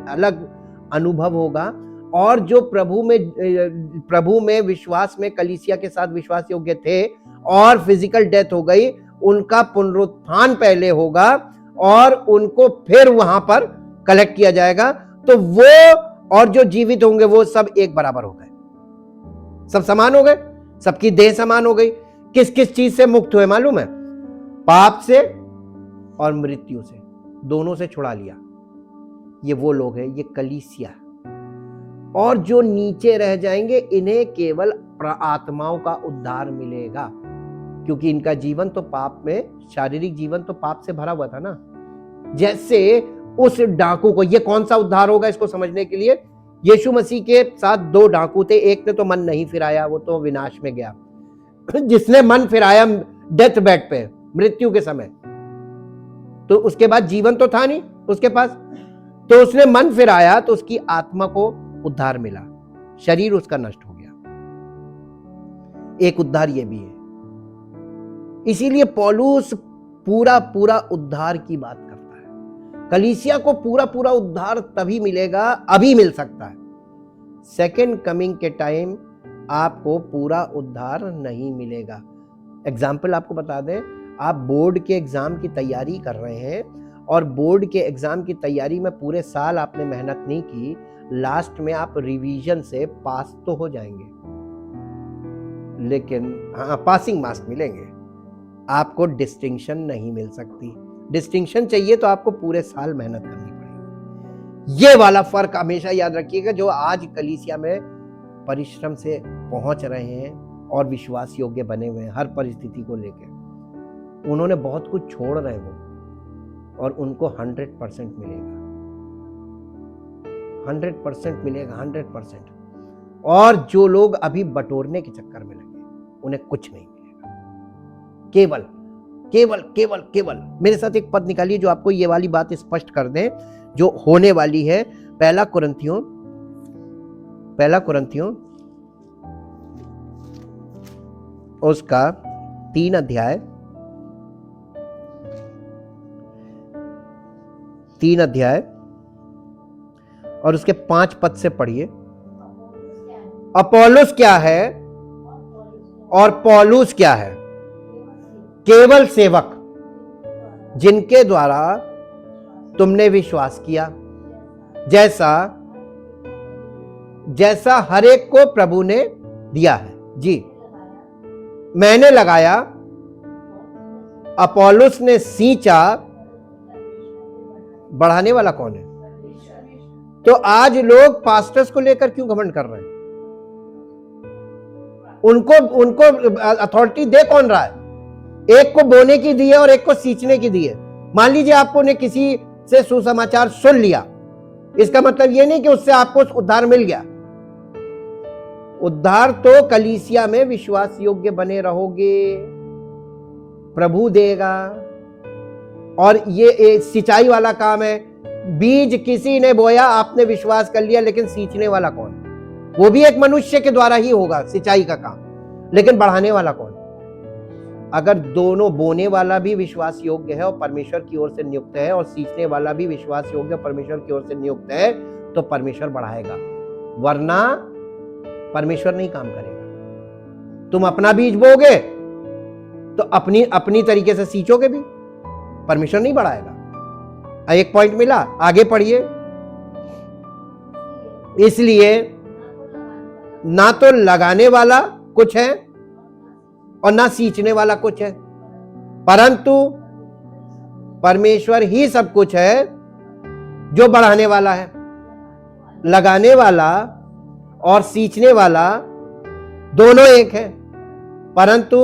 अलग अनुभव होगा। और जो प्रभु में विश्वास में कलीसिया के साथ विश्वास योग्य थे और फिजिकल डेथ हो गई, उनका पुनरुत्थान पहले होगा और उनको फिर वहां पर कलेक्ट किया जाएगा। तो वो और जो जीवित होंगे वो सब एक बराबर हो गए, सब समान हो गए, सबकी देह समान हो गई। किस किस चीज से मुक्त हुए मालूम है? पाप से और मृत्यु से, दोनों से छुड़ा लिया। ये वो लोग हैं, ये कलीसिया। और जो नीचे रह जाएंगे, इन्हें केवल आत्माओं का उद्धार मिलेगा, क्योंकि इनका जीवन तो पाप में, शारीरिक जीवन तो पाप से भरा हुआ था ना। जैसे उस डाकू को, ये कौन सा उद्धार होगा इसको समझने के लिए, यीशु मसीह के साथ 2 डाकू थे। एक ने तो मन नहीं फिराया, वो तो विनाश में गया। जिसने मन फिराया डेथ बेड पे, मृत्यु के समय, तो उसके बाद जीवन तो था नहीं उसके पास, तो उसने मन फिराया, तो उसकी आत्मा को उद्धार मिला, शरीर उसका नष्ट हो गया। एक उद्धार ये भी है। इसीलिए पौलुस पूरा पूरा उद्धार की बात करता है। कलीसिया को पूरा पूरा उद्धार तभी मिलेगा, अभी मिल सकता है। सेकेंड कमिंग के टाइम आपको पूरा उद्धार नहीं मिलेगा। एग्जाम्पल आपको बता दें, आप बोर्ड के एग्जाम की तैयारी कर रहे हैं और बोर्ड के एग्जाम की तैयारी में पूरे साल आपने मेहनत नहीं की, लास्ट में आप रिवीजन से पास तो हो जाएंगे, लेकिन हाँ पासिंग मार्क्स मिलेंगे, आपको डिस्टिंक्शन नहीं मिल सकती। डिस्टिंक्शन चाहिए तो आपको पूरे साल मेहनत करनी पड़ेगी। ये वाला फर्क हमेशा याद रखिएगा। जो आज कलीसिया में परिश्रम से पहुंच रहे हैं और विश्वास योग्य बने हुए हैं हर परिस्थिति को लेकर, उन्होंने बहुत कुछ छोड़ रहे हो और उनको 100% मिलेगा, 100% मिलेगा, 100%। और जो लोग अभी बटोरने के चक्कर में लगे, उन्हें कुछ नहीं मिलेगा। केवल केवल केवल केवल मेरे साथ एक पद निकालिए जो आपको ये वाली बात स्पष्ट कर दे जो होने वाली है। पहला कुरिन्थियों उसका 3 अध्याय और उसके 5 पद से पढ़िए। अपोलोस क्या है और पौलुस क्या है? केवल सेवक, जिनके द्वारा तुमने विश्वास किया, जैसा हर एक को प्रभु ने दिया है। जी, मैंने लगाया, अपोलोस ने सींचा, बढ़ाने वाला कौन है? तो आज लोग पास्टर्स को लेकर क्यों घमंड कर रहे हैं? उनको अथॉरिटी दे कौन रहा है? एक को बोने की दी है और एक को सींचने की दी है। मान लीजिए आपको ने किसी से सुसमाचार सुन लिया, इसका मतलब यह नहीं कि उससे आपको उद्धार मिल गया। उद्धार तो कलीसिया में विश्वास योग्य बने रहोगे, प्रभु देगा। और ये सिंचाई वाला काम है। बीज किसी ने बोया, आपने विश्वास कर लिया, लेकिन सींचने वाला कौन? वो भी एक मनुष्य के द्वारा ही होगा सिंचाई का काम, लेकिन बढ़ाने वाला कौन? अगर दोनों, बोने वाला भी विश्वास योग्य है और परमेश्वर की ओर से नियुक्त है, और सींचने वाला भी विश्वास योग्य और परमेश्वर की ओर से नियुक्त है, तो परमेश्वर बढ़ाएगा, वरना परमेश्वर नहीं काम करेगा। तुम अपना बीज बोगे तो अपनी तरीके से सींचोगे भी, परमेश्वर नहीं बढ़ाएगा। एक पॉइंट मिला, आगे पढ़िए। इसलिए ना तो लगाने वाला कुछ है और ना सींचने वाला कुछ है, परंतु परमेश्वर ही सब कुछ है जो बढ़ाने वाला है। लगाने वाला और सींचने वाला दोनों एक है, परंतु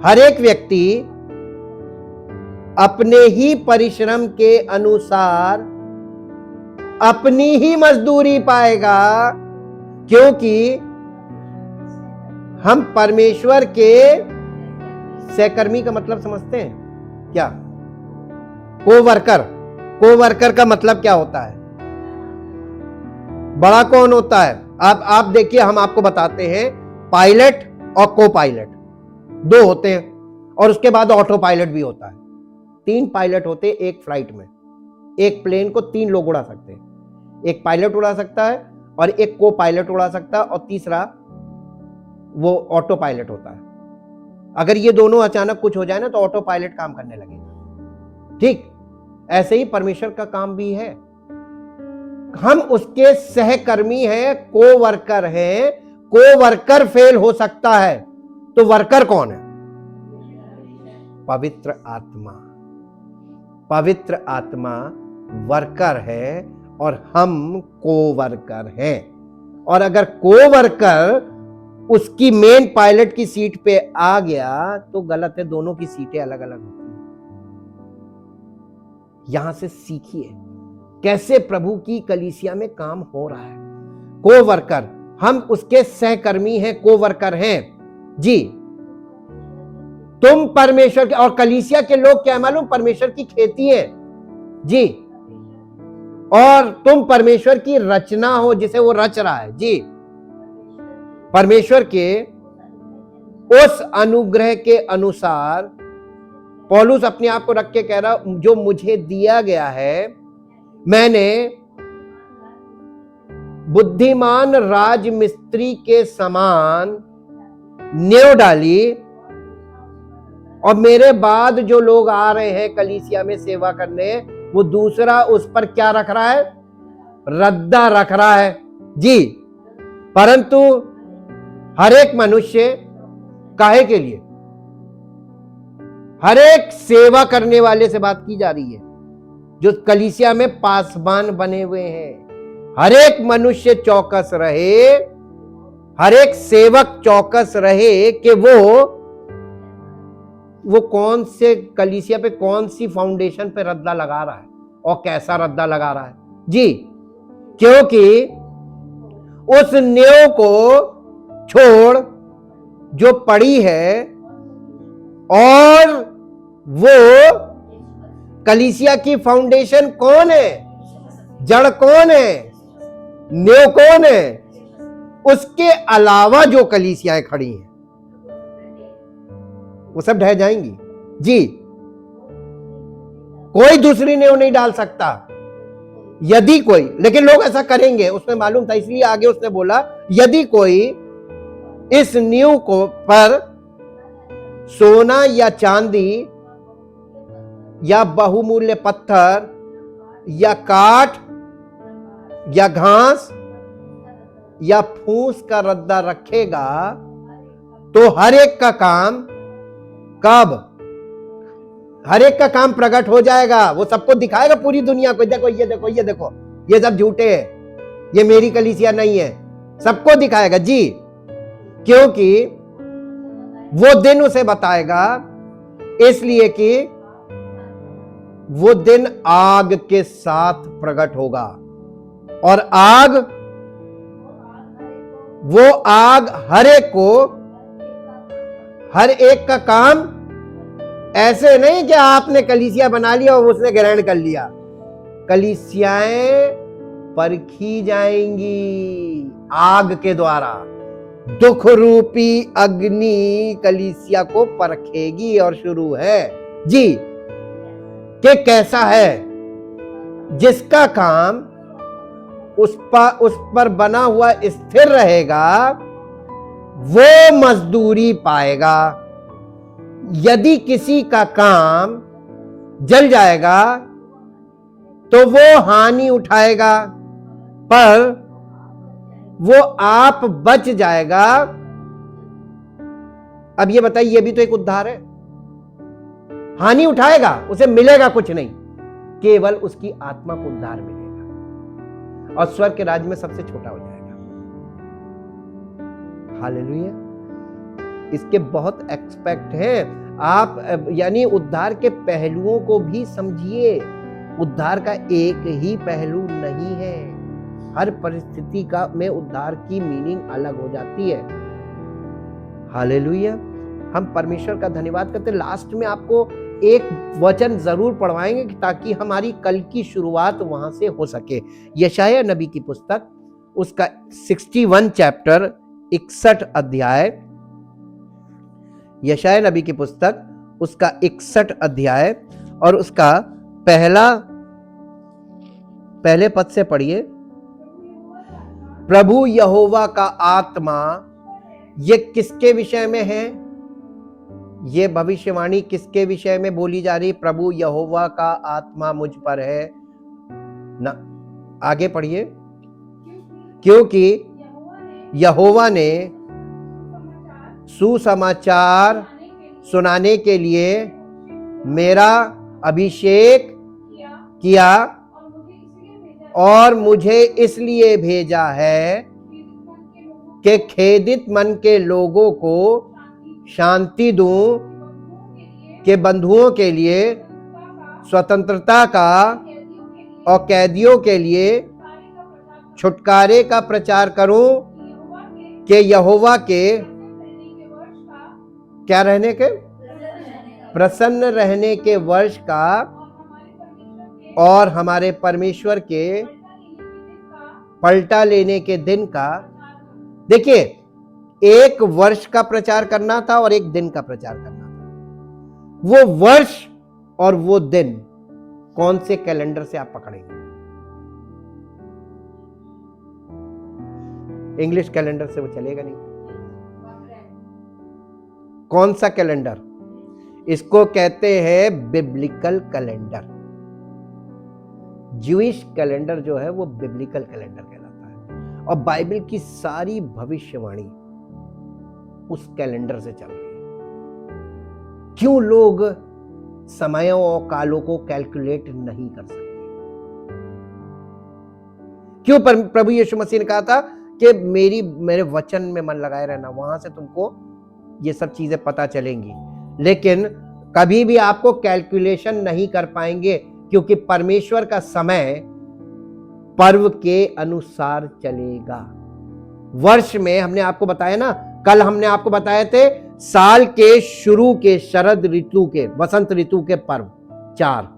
हर एक व्यक्ति अपने ही परिश्रम के अनुसार अपनी ही मजदूरी पाएगा, क्योंकि हम परमेश्वर के सहकर्मी का मतलब समझते हैं क्या? कोवर्कर का मतलब क्या होता है? बड़ा कौन होता है? आप देखिए, हम आपको बताते हैं, पायलट और को पायलट दो होते हैं, और उसके बाद ऑटो पायलट भी होता है। 3 पायलट होते हैं एक फ्लाइट में। एक प्लेन को 3 लोग उड़ा सकते हैं, एक पायलट उड़ा सकता है और एक को पायलट उड़ा सकता है, और तीसरा वो ऑटो पायलट होता है। अगर ये दोनों अचानक कुछ हो जाए ना, तो ऑटो पायलट काम करने लगेगा। ठीक ऐसे ही परमेश्वर का काम भी है। हम उसके सहकर्मी हैं, कोवर्कर हैं। कोवर्कर फेल हो सकता है, तो वर्कर कौन है? पवित्र आत्मा वर्कर है और हम कोवर्कर हैं। और अगर कोवर्कर उसकी मेन पायलट की सीट पे आ गया तो गलत है, दोनों की सीटें अलग अलग होती हैं। यहां से सीखिए कैसे प्रभु की कलीसिया में काम हो रहा है। कोवर्कर, हम उसके सहकर्मी हैं, कोवर्कर हैं। जी, तुम परमेश्वर के, और कलीसिया के लोग क्या मालूम? परमेश्वर की खेती है। जी, और तुम परमेश्वर की रचना हो, जिसे वो रच रहा है। जी, परमेश्वर के उस अनुग्रह के अनुसार पौलुस अपने आप को रख के कह रहा, जो मुझे दिया गया है, मैंने बुद्धिमान राजमिस्त्री के समान नेव डाली, और मेरे बाद जो लोग आ रहे हैं कलीसिया में सेवा करने, वो दूसरा उस पर क्या रख रहा है? रद्दा रख रहा है जी। परंतु हर एक मनुष्य काहे के लिए? हर एक सेवा करने वाले से बात की जा रही है, जो कलीसिया में पासबान बने हुए हैं। हर एक मनुष्य चौकस रहे, हर एक सेवक चौकस रहे कि वो कौन से कलीसिया पे, कौन सी फाउंडेशन पे रद्दा लगा रहा है और कैसा रद्दा लगा रहा है जी। क्योंकि उस नींव को छोड़ जो पड़ी है, और वो कलीसिया की फाउंडेशन कौन है, जड़ कौन है, नींव कौन है, उसके अलावा जो कलीसियाएं खड़ी हैं वो सब ढह जाएंगी जी। कोई दूसरी नींव नहीं डाल सकता यदि कोई, लेकिन लोग ऐसा करेंगे, उसमें मालूम था, इसलिए आगे उसने बोला, यदि कोई इस नींव को पर सोना या चांदी या बहुमूल्य पत्थर या काठ या घास या फूस का रद्दा रखेगा, तो हर एक का काम कब? हर एक का काम प्रकट हो जाएगा। वो सबको दिखाएगा, पूरी दुनिया को, देखो ये देखो ये देखो, ये सब झूठे हैं, ये मेरी कलीसिया नहीं है, सबको दिखाएगा जी। क्योंकि वो दिन उसे बताएगा, इसलिए कि वो दिन आग के साथ प्रकट होगा, और आग, वो आग हर एक को, हर एक का काम, ऐसे नहीं कि आपने कलीसिया बना लिया और उसने ग्रहण कर लिया। कलीसियाएं परखी जाएंगी आग के द्वारा। दुख रूपी अग्नि कलीसिया को परखेगी, और शुरू है जी कि कैसा है। जिसका काम उस पर बना हुआ स्थिर रहेगा, वो मजदूरी पाएगा। यदि किसी का काम जल जाएगा तो वो हानि उठाएगा, पर वो आप बच जाएगा। अब ये बताइए, ये भी तो एक उद्धार है। हानि उठाएगा, उसे मिलेगा कुछ नहीं, केवल उसकी आत्मा को उद्धार मिलेगा, और स्वर्ग के राज्य में सबसे छोटा हो जाएगा। हालेलुया। इसके बहुत एक्सपेक्ट हैं आप, यानी उद्धार के पहलुओं को भी समझिए। उद्धार का एक ही पहलू नहीं है, हर परिस्थिति का में उद्धार की मीनिंग अलग हो जाती है। हालेलुया। हम परमेश्वर का धन्यवाद करते हैं। लास्ट में आपको एक वचन जरूर पढ़वाएंगे ताकि हमारी कल की शुरुआत वहां से हो सके। यशाया नबी की पुस्तक, उसका 61 चैप्टर, 61 अध्याय, यशाया नबी की पुस्तक, उसका 61 अध्याय, और उसका पहले पद से पढ़िए। प्रभु यहोवा का आत्मा, ये किसके विषय में है? ये भविष्यवाणी किसके विषय में बोली जा रही? प्रभु यहोवा का आत्मा मुझ पर है ना। आगे पढ़िए। क्योंकि यहोवा ने सुसमाचार सुनाने के लिए मेरा अभिषेक किया, और मुझे इसलिए भेजा है कि खेदित मन के लोगों को शांति दूं, के बंधुओं के लिए स्वतंत्रता का और कैदियों के लिए छुटकारे का प्रचार करूं, कि यहोवा के क्या रहने के, प्रसन्न रहने के वर्ष का और हमारे परमेश्वर के पलटा लेने के दिन का। देखिए, एक वर्ष का प्रचार करना था और एक दिन का प्रचार करना था। वो वर्ष और वो दिन कौन से कैलेंडर से आप पकड़ेंगे? इंग्लिश कैलेंडर से वो चलेगा नहीं। कौन सा कैलेंडर? इसको कहते हैं बिब्लिकल कैलेंडर। ज्यूइश कैलेंडर जो है वो बिब्लिकल कैलेंडर कहलाता है, और बाइबल की सारी भविष्यवाणी उस कैलेंडर से चल रही है। क्यों लोग समयों और कालों को कैलकुलेट नहीं कर सकते? क्यों प्रभु यीशु मसीह ने कहा था कि मेरे वचन में मन लगाए रहना, वहां से तुमको ये सब चीजें पता चलेंगी। लेकिन कभी भी आपको कैलकुलेशन नहीं कर पाएंगे, क्योंकि परमेश्वर का समय पर्व के अनुसार चलेगा। वर्ष में हमने आपको बताया ना, कल हमने आपको बताए थे साल के शुरू के शरद ऋतु के, वसंत ऋतु के पर्व 4,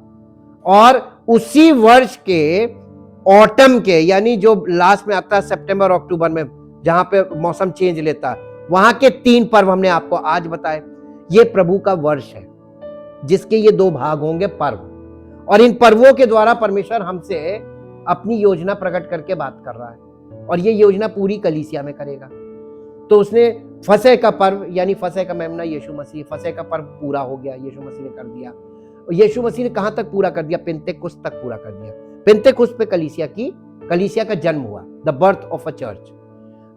और उसी वर्ष के ऑटम के, यानी जो लास्ट में आता है सितंबर अक्टूबर में, जहां पे मौसम चेंज लेता है, वहां के 3 पर्व हमने आपको आज बताए। ये प्रभु का वर्ष है जिसके ये 2 भाग होंगे पर्व, और इन पर्वों के द्वारा परमेश्वर हमसे अपनी योजना प्रकट करके बात कर रहा है, और ये योजना पूरी कलीसिया में करेगा। तो उसने फसह का पर्व, यानी फसह का मेमना यीशु मसीह, फसह का पर्व पूरा हो गया, यीशु मसीह ने कर दिया। यीशु मसीह ने कहां तक पूरा कर दिया? पेंतेकुस्त तक पूरा कर दिया। पेंतेकुस्त पे कलीसिया का जन्म हुआ, the birth of a church,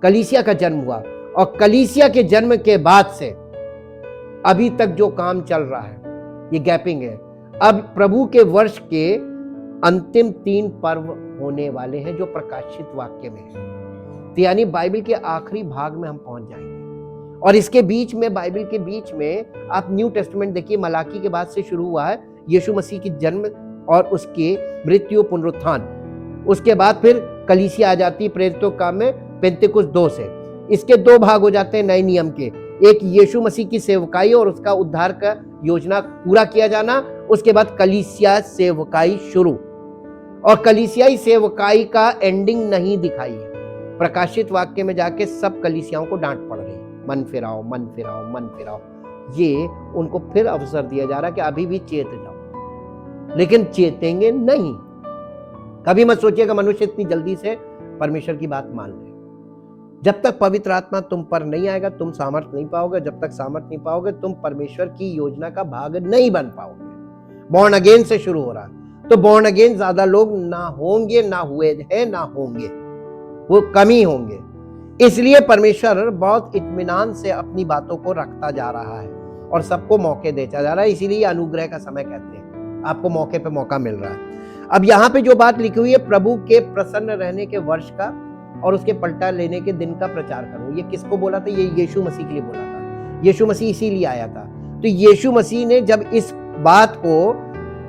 कलीसिया का जन्म हुआ। और कलीसिया के जन्म के बाद से अभी तक जो काम चल रहा है, ये गैपिंग है। अब प्रभु के वर्ष के अंतिम 3 पर्व होने वाले हैं जो प्रकाशित वाक्य में है। तो यानी बाइबल के आखिरी भाग में हम पहुंच जाएंगे। और इसके बीच में, बाइबल के बीच में आप न्यू टेस्टामेंट देखिए, मलाकी के बाद से शुरू हुआ है यीशु मसीह की जन्म और उसकी मृत्यु, पुनरुत्थान। उसके बाद फिर कलीसिया आ जाती है प्रेरितों काम में पेंतेकुस्त 2 से। इसके 2 भाग हो जाते हैं नए नियम के, एक यीशु मसीह की सेवकाई और उसका उद्धार का योजना पूरा किया जाना, उसके बाद कलीसिया सेवकाई शुरू। और कलीसियाई सेवकाई का एंडिंग नहीं दिखाई है। प्रकाशित वाक्य में जाके सब कलीसियाओं को डांट पड़ रही, मन फिराओ, मन फिराओ, मन फिराओ। ये उनको फिर अवसर दिया जा रहा है कि अभी भी चेत जाओ, लेकिन चेतेंगे नहीं। कभी मत सोचिएगा मनुष्य इतनी जल्दी से परमेश्वर की बात मान ले। जब तक पवित्र आत्मा तुम पर नहीं आएगा, तुम सामर्थ नहीं पाओगे। जब तक सामर्थ नहीं पाओगे, तुम परमेश्वर की योजना का भाग नहीं बन पाओगे। बॉर्न अगेन से शुरू हो रहा है, तो बॉर्न अगेन ज्यादा लोग ना होंगे, ना हुए हैं, ना होंगे, वो कम ही होंगे। इसलिए परमेश्वर बहुत इत्मीनान से अपनी बातों को रखता जा रहा है और सबको मौके देता जा रहा है। इसीलिए अनुग्रह का समय कहते हैं, आपको मौके पे मौका मिल रहा है। अब यहाँ पे जो बात लिखी हुई है, प्रभु के प्रसन्न रहने के वर्ष का और उसके पलटा लेने के दिन का प्रचार करो, ये किसको बोला था? ये यीशु मसीह के लिए बोला था। यीशु मसीह इसीलिए आया था। तो यीशु मसीह ने जब इस बात को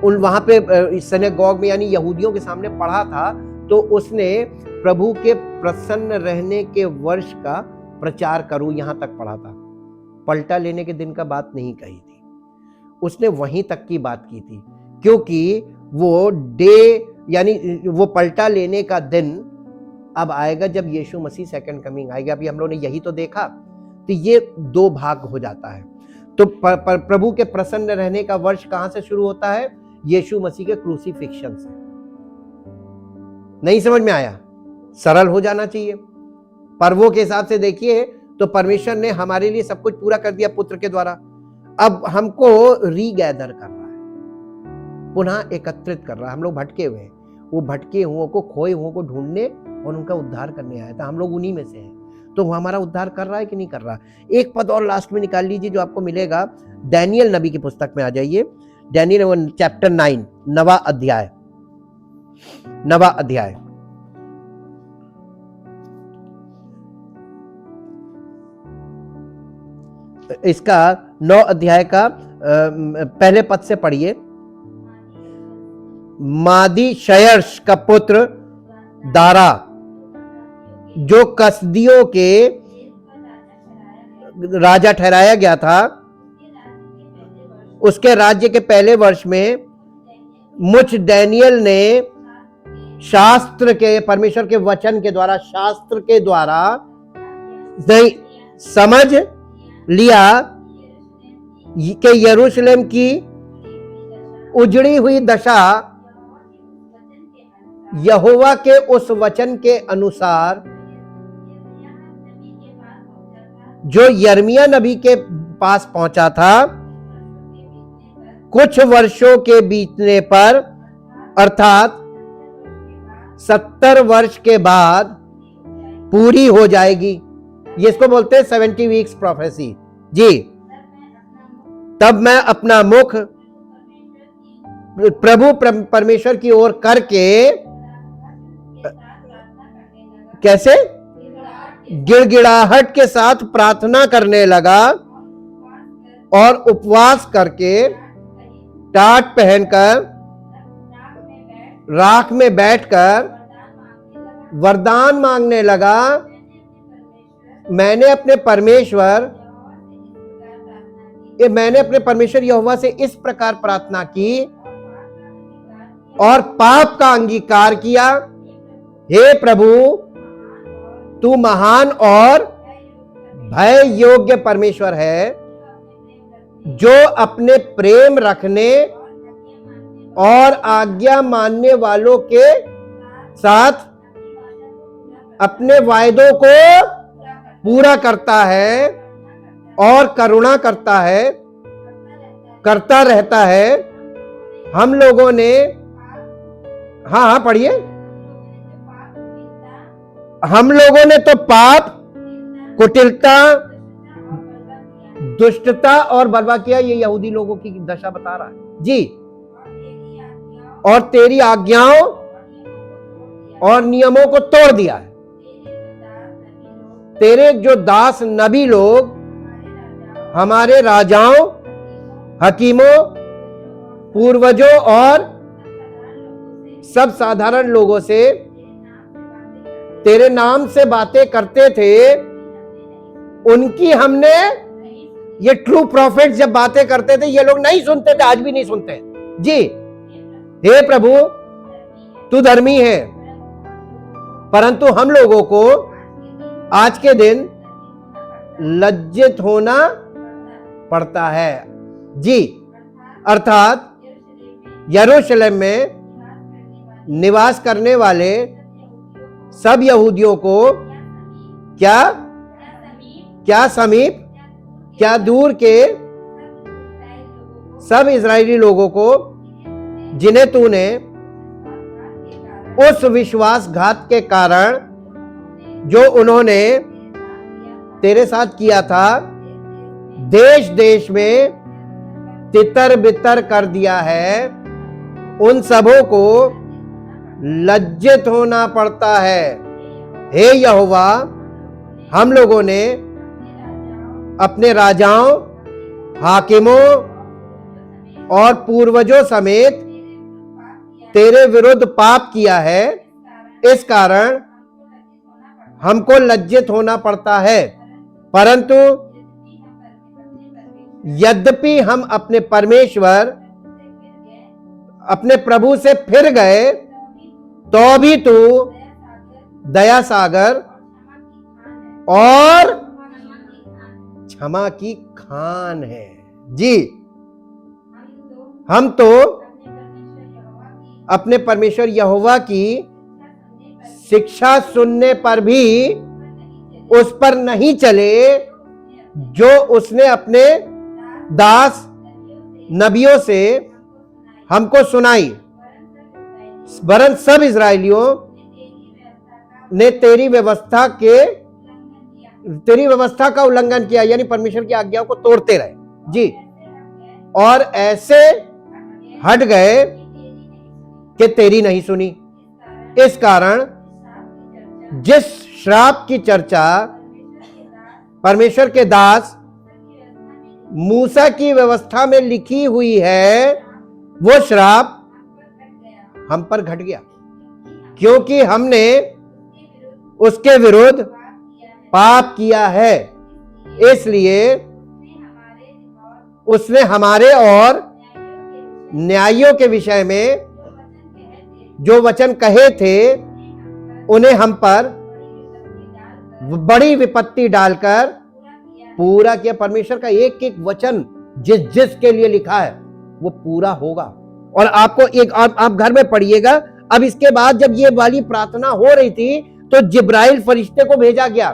वहां पे सिनेगॉग में, यानी यहूदियों के सामने पढ़ा था, तो उसने प्रभु के प्रसन्न रहने के वर्ष का प्रचार करो यहां तक पढ़ा था। पलटा लेने के दिन का बात नहीं कही थी, उसने वहीं तक की बात की थी, क्योंकि वो डे, यानी वो पलटा लेने का दिन अब आएगा जब यीशु मसीह सेकंड कमिंग आएगा। अभी हम लोगों ने यही तो देखा। तो ये 2 भाग हो जाता है। तो प्रभु के प्रसन्न रहने का वर्ष कहां से शुरू होता है? यीशु मसीह के क्रूसीफिक्शन से। नहीं समझ में आया? सरल हो जाना चाहिए। पर्वों के हिसाब से देखिए तो परमेश्वर ने हमारे लिए सब कुछ पूरा कर दिया पुत्र के द्वारा। अब हमको रीगैदर कर रहा है, पुनः एकत्रित कर रहा है। हम लोग भटके हुए हैं, वो भटके हुओं को, खोए हुओं को ढूंढने और उनका उद्धार करने आया था। हम लोग उन्हीं में से हैं। तो वो हमारा उद्धार कर रहा है कि नहीं कर रहा? एक पद और लास्ट में निकाल लीजिए जो आपको मिलेगा, दानियेल नबी की पुस्तक में आ जाइए, दानियेल चैप्टर 9, 9वां अध्याय, 9वां अध्याय। इसका 9 अध्याय का पहले पद से पढ़िए। मादी शयर्श का पुत्र दारा, जो कसदियों के राजा ठहराया गया था, उसके राज्य के पहले वर्ष में मुझ दानियेल ने शास्त्र के, परमेश्वर के वचन के द्वारा, शास्त्र के द्वारा नहीं, समझ लिया कि यरूशलेम की उजड़ी हुई दशा यहोवा के उस वचन के अनुसार जो यिर्मयाह नबी के पास पहुंचा था, कुछ वर्षों के बीतने पर अर्थात 70 वर्ष के बाद पूरी हो जाएगी। ये इसको बोलते हैं 70 वीक्स प्रोफेसी। जी, तब मैं अपना मुख प्रभु परमेश्वर की ओर करके, कैसे? गिड़गिड़ाहट के साथ प्रार्थना करने लगा और उपवास करके टाट पहनकर राख में बैठकर वरदान मांगने लगा। मैंने अपने परमेश्वर यहोवा से इस प्रकार प्रार्थना की और पाप का अंगीकार किया। हे प्रभु, तू महान और भय योग्य परमेश्वर है, जो अपने प्रेम रखने और आज्ञा मानने वालों के साथ अपने वायदों को पूरा करता है और करुणा करता रहता है। हम लोगों ने, हाँ पढ़िए। हम लोगों ने तो पाप, कुटिलता, दुष्टता और बर्बाद किया। ये यहूदी लोगों की दशा बता रहा है जी। और तेरी आज्ञाओं और नियमों को तोड़ दिया है। तेरे जो दास नबी लोग हमारे राजाओं, हकीमों, पूर्वजों और सब साधारण लोगों से तेरे नाम से बातें करते थे, उनकी हमने, ये ट्रू प्रॉफिट जब बातें करते थे ये लोग नहीं सुनते थे, आज भी नहीं सुनते जी। हे प्रभु, तू धर्मी है, परंतु हम लोगों को आज के दिन लज्जित होना पड़ता है जी। अर्थात यरूशलेम में निवास करने वाले सब यहूदियों को क्या समीप, क्या दूर के सब इजरायली लोगों को जिन्हें तूने उस विश्वासघात के कारण जो उन्होंने तेरे साथ किया था, देश देश में तितर बितर कर दिया है, उन सबों को लज्जित होना पड़ता है। हे यहोवा, हम लोगों ने अपने राजाओं, हाकिमों और पूर्वजों समेत तेरे विरुद्ध पाप किया है, इस कारण हमको लज्जित होना पड़ता है। परंतु यद्यपि हम अपने परमेश्वर, अपने प्रभु से फिर गए, तो भी तू दया सागर और क्षमा की खान है जी। हम तो अपने परमेश्वर यहोवा की शिक्षा सुनने पर भी उस पर नहीं चले जो उसने अपने दास नबियों से हमको सुनाई, वरन सब इजराइलियों ने तेरी व्यवस्था का उल्लंघन किया, यानी परमेश्वर की आज्ञाओं को तोड़ते रहे जी, और ऐसे हट गए कि तेरी नहीं सुनी। इस कारण जिस श्राप की चर्चा परमेश्वर के दास मूसा की व्यवस्था में लिखी हुई है, वो श्राप हम पर घट गया, क्योंकि हमने उसके विरुद्ध पाप किया है। इसलिए उसने हमारे और न्यायियों के विषय में जो वचन कहे थे, उन्हें हम पर बड़ी विपत्ति डालकर पूरा किया। परमेश्वर का एक एक वचन जिस जिसके लिए लिखा है वो पूरा होगा। और आपको एक आप घर में पढ़िएगा। अब इसके बाद जब ये वाली प्रार्थना हो रही थी तो जिब्राइल फरिश्ते को भेजा गया,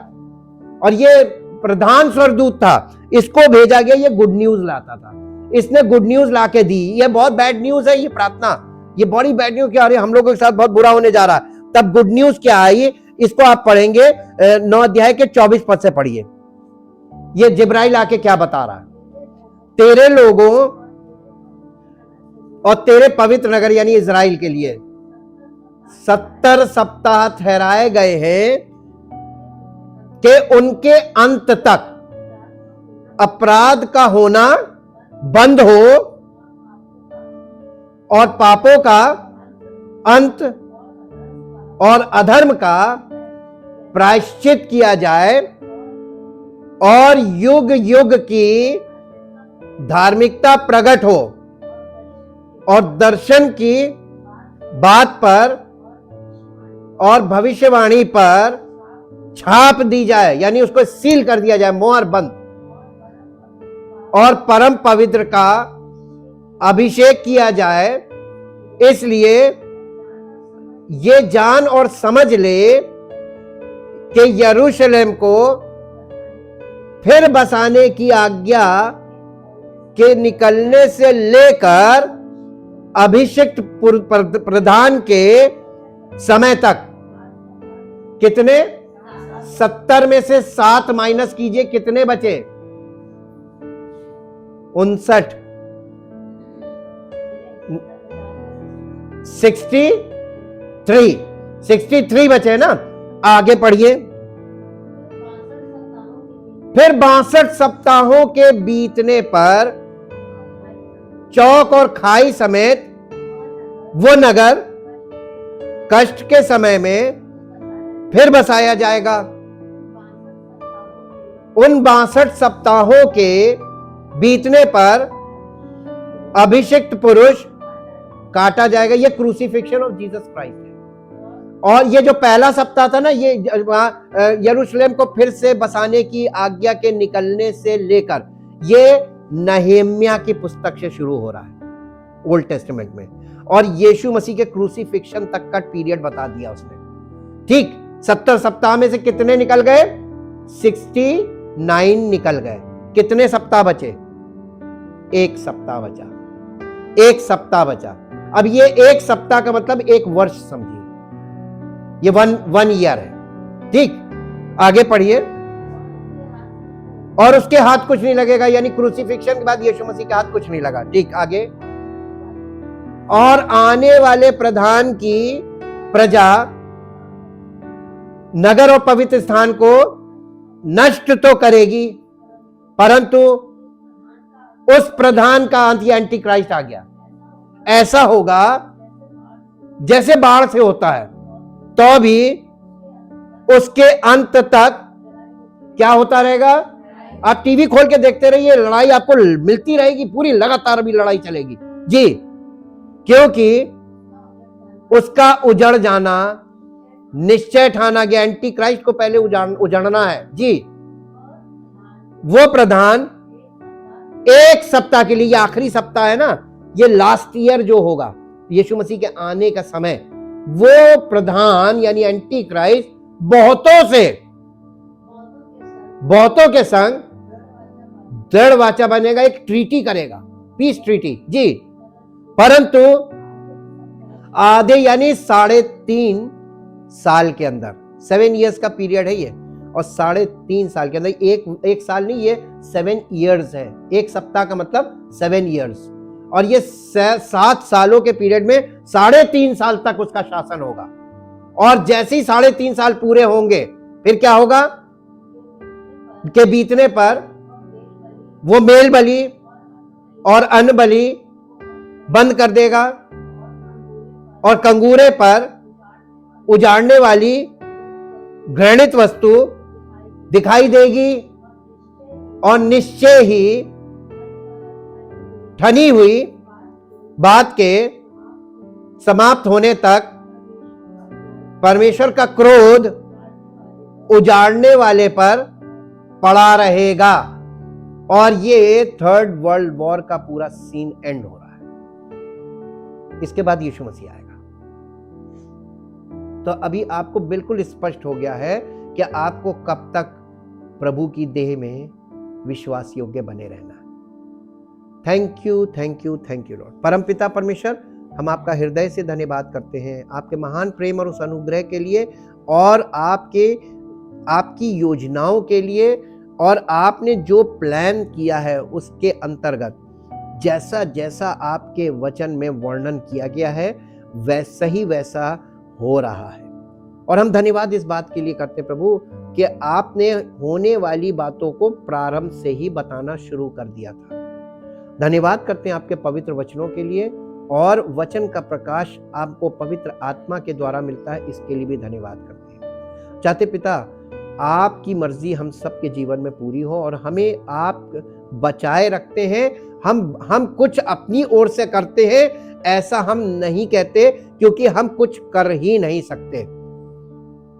और ये प्रधान स्वर्गदूत था, इसको भेजा गया, ये गुड न्यूज लाता था। इसने गुड न्यूज लाके दी। ये बहुत बैड न्यूज है ये प्रार्थना, ये बड़ी बैड न्यूज क्या, अरे हम लोगों के साथ बहुत बुरा होने जा रहा है। तब गुड न्यूज क्या आई, इसको आप पढ़ेंगे 9 अध्याय के 24 पद से पढ़िए। ये जिब्राइल आके क्या बता रहा है, तेरे लोगों और तेरे पवित्र नगर यानी इजराइल के लिए 70 सप्ताह ठहराए गए हैं कि उनके अंत तक अपराध का होना बंद हो और पापों का अंत और अधर्म का प्रायश्चित किया जाए और युग युग की धार्मिकता प्रकट हो और दर्शन की बात पर और भविष्यवाणी पर छाप दी जाए, यानी उसको सील कर दिया जाए, मोहर बंद, और परम पवित्र का अभिषेक किया जाए। इसलिए ये जान और समझ ले कि यरूशलेम को फिर बसाने की आज्ञा के निकलने से लेकर अभिषिक्त प्रधान के समय तक कितने 70 में से 7 माइनस कीजिए, कितने बचे 59 63 बचे ना। आगे पढ़िए। फिर 62 सप्ताहों के बीतने पर चौक और खाई समेत वो नगर कष्ट के समय में फिर बसाया जाएगा। उन 62 सप्ताहों के बीतने पर अभिषिक्त पुरुष काटा जाएगा। ये क्रूसिफिक्शन ऑफ जीसस क्राइस्ट है। और ये जो पहला सप्ताह था ना, ये यरूशलेम को फिर से बसाने की आज्ञा के निकलने से लेकर, ये नहेम्या की पुस्तक से शुरू हो रहा है ओल्ड टेस्टामेंट में, और यीशु मसीह के क्रूसिफिक्शन तक का पीरियड बता दिया उसने। ठीक, 70 सप्ताह में से कितने निकल गए 69 निकल गए। कितने सप्ताह बचे, एक सप्ताह बचा, एक सप्ताह बचा। अब ये एक सप्ताह का मतलब एक वर्ष समझिए, ये वन ईयर है। ठीक, आगे पढ़िए। और उसके हाथ कुछ नहीं लगेगा, यानी क्रूसिफिक्शन के बाद यीशु मसीह के हाथ कुछ नहीं लगा। ठीक, आगे। और आने वाले प्रधान की प्रजा नगर और पवित्र स्थान को नष्ट तो करेगी, परंतु उस प्रधान का अंत, एंटी क्राइस्ट आ गया, ऐसा होगा जैसे बाढ़ से होता है, तो भी उसके अंत तक क्या होता रहेगा। आप टीवी खोल के देखते रहिए, लड़ाई आपको मिलती रहेगी, पूरी लगातार भी लड़ाई चलेगी जी, क्योंकि उसका उजड़ जाना निश्चय ठाना गया। एंटी क्राइस्ट को पहले उजड़ना है जी। वो प्रधान एक सप्ताह के लिए, ये आखिरी सप्ताह है ना, ये लास्ट ईयर जो होगा यीशु मसीह के आने का समय, वो प्रधान यानी एंटी क्राइस्ट बहुतों के संग दृढ़ वाचा बनेगा, एक ट्रीटी करेगा, पीस ट्रीटी जी। परंतु आधे यानी 3.5 साल के अंदर, 7 इयर्स का पीरियड है ये, और 3.5 साल के अंदर, एक साल नहीं, ये 7 इयर्स है। एक सप्ताह का मतलब 7 इयर्स, और ये 7 सालों के पीरियड में 3.5 साल तक उसका शासन होगा। और जैसे ही 3.5 साल पूरे होंगे, फिर क्या होगा के बीतने पर वो मेल बलि और अन्न बलि बंद कर देगा, और कंगूरे पर उजाड़ने वाली घृणित वस्तु दिखाई देगी, और निश्चय ही ठनी हुई बात के समाप्त होने तक परमेश्वर का क्रोध उजाड़ने वाले पर पड़ा रहेगा। और ये थर्ड वर्ल्ड वॉर का पूरा सीन एंड हो रहा है। इसके बाद यीशु मसीह आएगा। तो अभी आपको बिल्कुल स्पष्ट हो गया है कि आपको कब तक प्रभु की देह में विश्वास योग्य बने रहना है। Thank you, thank you, thank you Lord. परमपिता परमेश्वर, हम आपका हृदय से धन्यवाद करते हैं आपके महान प्रेम और उस अनुग्रह के लिए, और आपकी योजनाओं के लिए, और आपने जो प्लान किया है उसके अंतर्गत जैसा जैसा आपके वचन में वर्णन किया गया है वैसा ही वैसा हो रहा है। और हम धन्यवाद इस बात के लिए करते प्रभु कि आपने होने वाली बातों को प्रारंभ से ही बताना शुरू कर दिया था। धन्यवाद करते हैं आपके पवित्र वचनों के लिए, और वचन का प्रकाश आपको पवित्र आत्मा के द्वारा मिलता है, इसके लिए भी धन्यवाद करते हैं। चाहते पिता, आपकी मर्जी हम सबके जीवन में पूरी हो और हमें आप बचाए रखते हैं। हम कुछ अपनी ओर से करते हैं ऐसा हम नहीं कहते, क्योंकि हम कुछ कर ही नहीं सकते।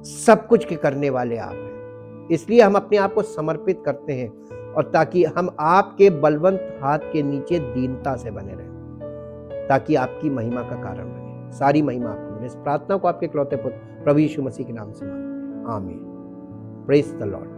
सब कुछ के करने वाले आप हैं, इसलिए हम अपने आप को समर्पित करते हैं, और ताकि हम आपके बलवंत हाथ के नीचे दीनता से बने रहें, ताकि आपकी महिमा का कारण बने। सारी महिमा आपको मिले। इस प्रार्थना को आपके इकलौते पुत्र प्रभु यीशु मसीह के नाम से मांगते हैं, आमीन। Praise the Lord.